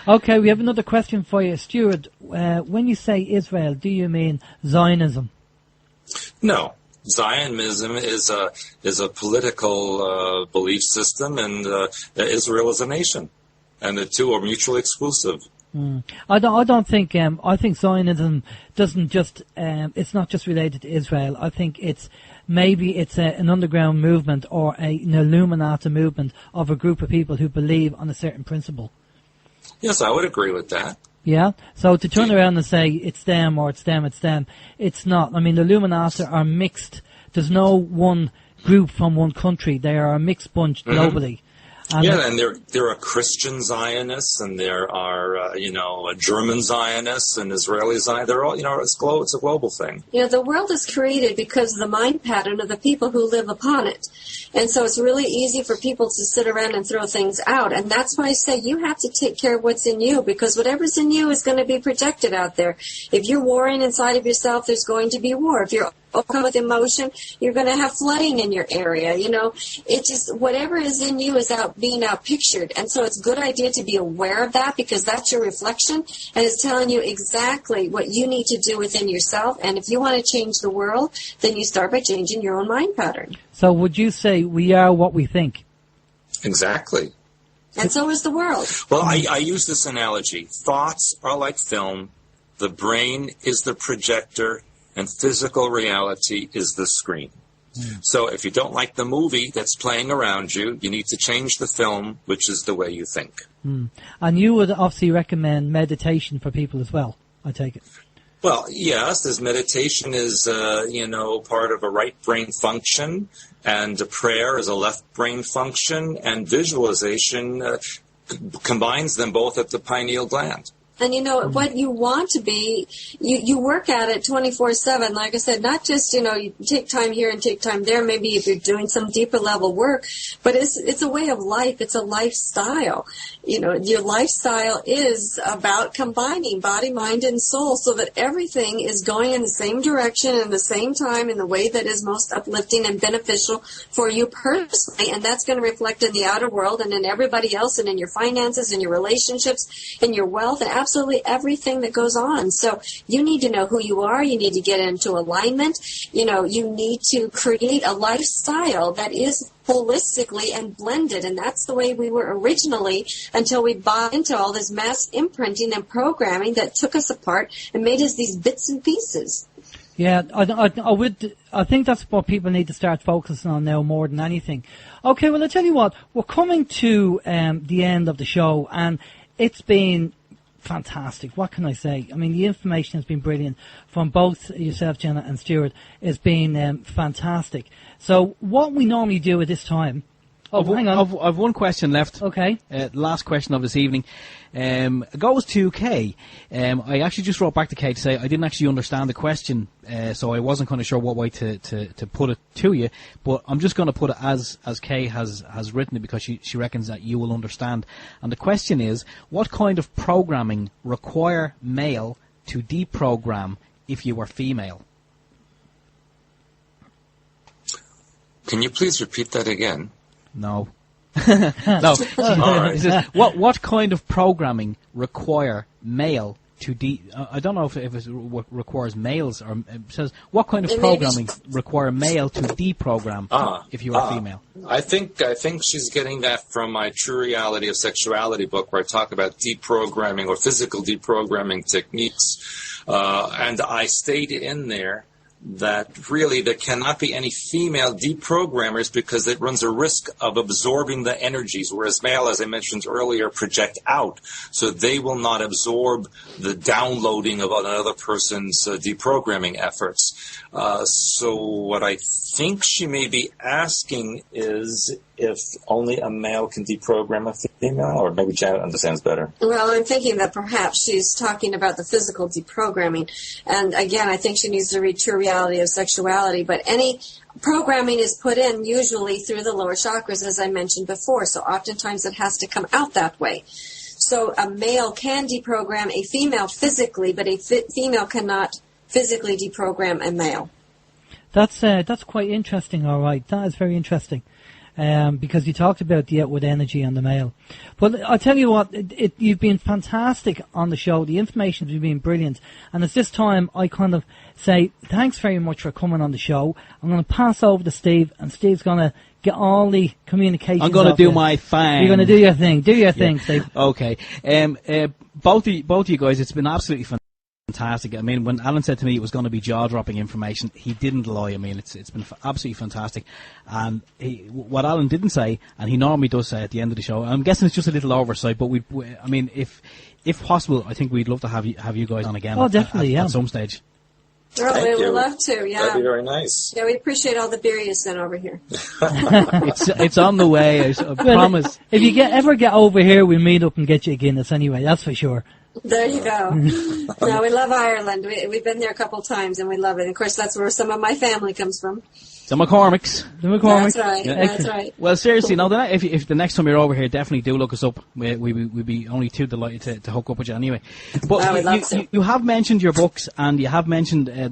Okay, we have another question for you. Stewart, when you say Israel, do you mean Zionism? No. Zionism is a political belief system, and Israel is a nation, and the two are mutually exclusive. I don't think. I think Zionism doesn't just. It's not just related to Israel. I think it's an underground movement or an Illuminati movement of a group of people who believe on a certain principle. Yes, I would agree with that. Yeah, so to turn around and say it's them or it's them, it's not. I mean, the Illuminati are mixed. There's no one group from one country. They are a mixed bunch globally. And there are Christian Zionists, and there are German Zionists and Israeli Zionists. They're all it's a global thing. The world is created because of the mind pattern of the people who live upon it, and so it's really easy for people to sit around and throw things out. And that's why I say you have to take care of what's in you, because whatever's in you is going to be projected out there. If you're warring inside of yourself, there's going to be war. If you're overcome with emotion, you're going to have flooding in your area. It just, whatever is in you is being out pictured. And so it's a good idea to be aware of that, because that's your reflection, and it's telling you exactly what you need to do within yourself. And if you want to change the world, then you start by changing your own mind pattern. So would you say we are what we think? Exactly. And so is the world. Well, I use this analogy. Thoughts are like film. The brain is the projector, and physical reality is the screen. So if you don't like the movie that's playing around you, you need to change the film, which is the way you think. And you would obviously recommend meditation for people as well, I take it. Well, yes, as meditation is, part of a right brain function, and prayer is a left brain function, and visualization combines them both at the pineal gland. And what you want to be, you work at it 24/7. Like I said, not just, you take time here and take time there, maybe if you're doing some deeper level work, but it's a way of life. It's a lifestyle. Your lifestyle is about combining body, mind, and soul, so that everything is going in the same direction and the same time in the way that is most uplifting and beneficial for you personally. And that's going to reflect in the outer world and in everybody else, and in your finances and your relationships and your wealth and absolutely everything that goes on. So you need to know who you are. You need to get into alignment. You need to create a lifestyle that is holistically and blended. And that's the way we were originally, until we bought into all this mass imprinting and programming that took us apart and made us these bits and pieces. Yeah, I think that's what people need to start focusing on now more than anything. Okay, well, I tell you what, we're coming to the end of the show, and it's been fantastic. What can I say? I mean, the information has been brilliant from both yourself, Jenna, and Stewart. It's been fantastic. So what we normally do at this time... hang on. I've one question left. Okay. Last question of this evening. It goes to Kay. I actually just wrote back to Kay to say I didn't actually understand the question, so I wasn't kind of sure what way to put it to you. But I'm just going to put it as Kay has written it, because she reckons that you will understand. And the question is, what kind of programming require male to deprogram if you were female? Can you please repeat that again? No. No. All right. It says, what kind of programming require male I don't know if it requires males or it says what kind of programming require a male to deprogram if you are female. I think she's getting that from my True Reality of Sexuality book, where I talk about deprogramming or physical deprogramming techniques, and I state in there that really there cannot be any female deprogrammers because it runs a risk of absorbing the energies, whereas male, as I mentioned earlier, project out. So they will not absorb the downloading of another person's deprogramming efforts. So what I think she may be asking is if only a male can deprogram a female, or maybe Janet understands better. Well, I'm thinking that perhaps she's talking about the physical deprogramming. And again, I think she needs to read True Reality of Sexuality. But any programming is put in usually through the lower chakras, as I mentioned before. So oftentimes it has to come out that way. So a male can deprogram a female physically, but a female cannot physically deprogram a male. That's quite interesting, all right. That is very interesting. Because you talked about the outward energy on the male. But I'll tell you what, you've been fantastic on the show. The information has been brilliant. And it's this time I kind of say thanks very much for coming on the show. I'm going to pass over to Steve, and Steve's going to get all the communications. I'm going to do my thing. You're going to do your thing. Do your thing, Steve. Okay. Both of you guys, it's been absolutely fantastic. I mean, when Alan said to me it was going to be jaw-dropping information, he didn't lie. I mean, it's been absolutely fantastic. And what Alan didn't say, and he normally does say at the end of the show, I'm guessing it's just a little oversight, but I mean, if possible, I think we'd love to have you guys on again. Definitely, at some stage. Oh, we would love to, yeah. That'd be very nice. Yeah, we appreciate all the beer you sent over here. It's on the way, I promise. If you ever get over here, we'll meet up and get you a Guinness anyway, that's for sure. There you go. No, we love Ireland. We've been there a couple of times, and we love it. And of course, that's where some of my family comes from. The McCormicks. That's right. Yeah. That's right. Well, seriously, no. If the next time you're over here, definitely do look us up. We'd be only too delighted to hook up with you anyway. But you have mentioned your books, and you have mentioned a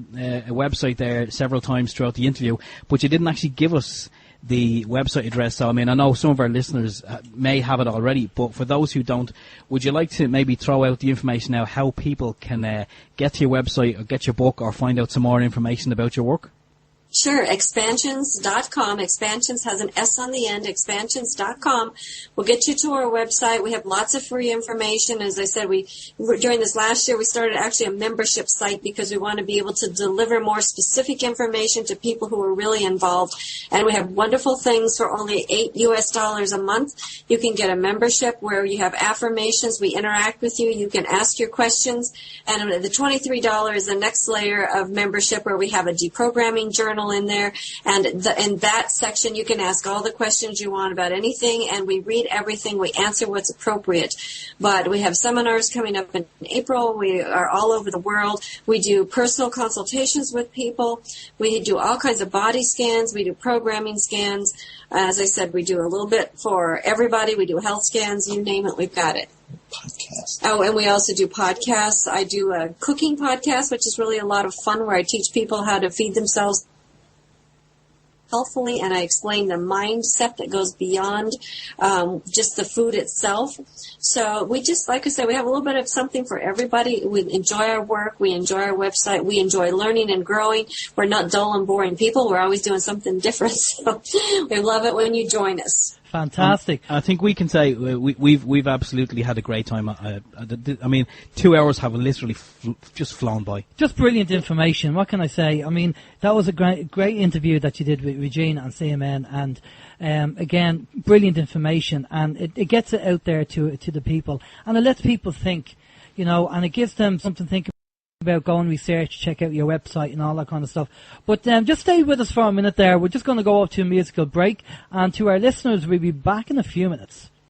website there several times throughout the interview, but you didn't actually give us the website address. So, I mean, I know some of our listeners may have it already, but for those who don't, would you like to maybe throw out the information now how people can get to your website or get your book or find out some more information about your work? Sure, expansions.com. Expansions has an S on the end, expansions.com. We'll get you to our website. We have lots of free information. As I said, during this last year, we started actually a membership site because we want to be able to deliver more specific information to people who are really involved. And we have wonderful things for only $8 a month. You can get a membership where you have affirmations. We interact with you. You can ask your questions. And the $23 is the next layer of membership where we have a deprogramming journal in there, and in that section you can ask all the questions you want about anything, and we read everything, we answer what's appropriate. But we have seminars coming up in April. We are all over the world. We do personal consultations with people. We do all kinds of body scans. We do programming scans. As I said, we do a little bit for everybody. We do health scans, you name it, we've got it. Podcast. Oh, and we also do podcasts. I do a cooking podcast, which is really a lot of fun, where I teach people how to feed themselves healthfully, and I explain the mindset that goes beyond just the food itself. So we just, like I said, we have a little bit of something for everybody. We enjoy our work. We enjoy our website. We enjoy learning and growing. We're not dull and boring people. We're always doing something different. So we love it when you join us. Fantastic. I think we can say we've absolutely had a great time. I mean, 2 hours have literally just flown by. Just brilliant information. What can I say? I mean, that was a great interview that you did with Regina and CMN, and again, brilliant information, and it gets it out there to the people, and it lets people think, and it gives them something to think about. Go and research, check out your website and all that kind of stuff. But just stay with us for a minute there. We're just going to go off to a musical break, and to our listeners, we'll be back in a few minutes.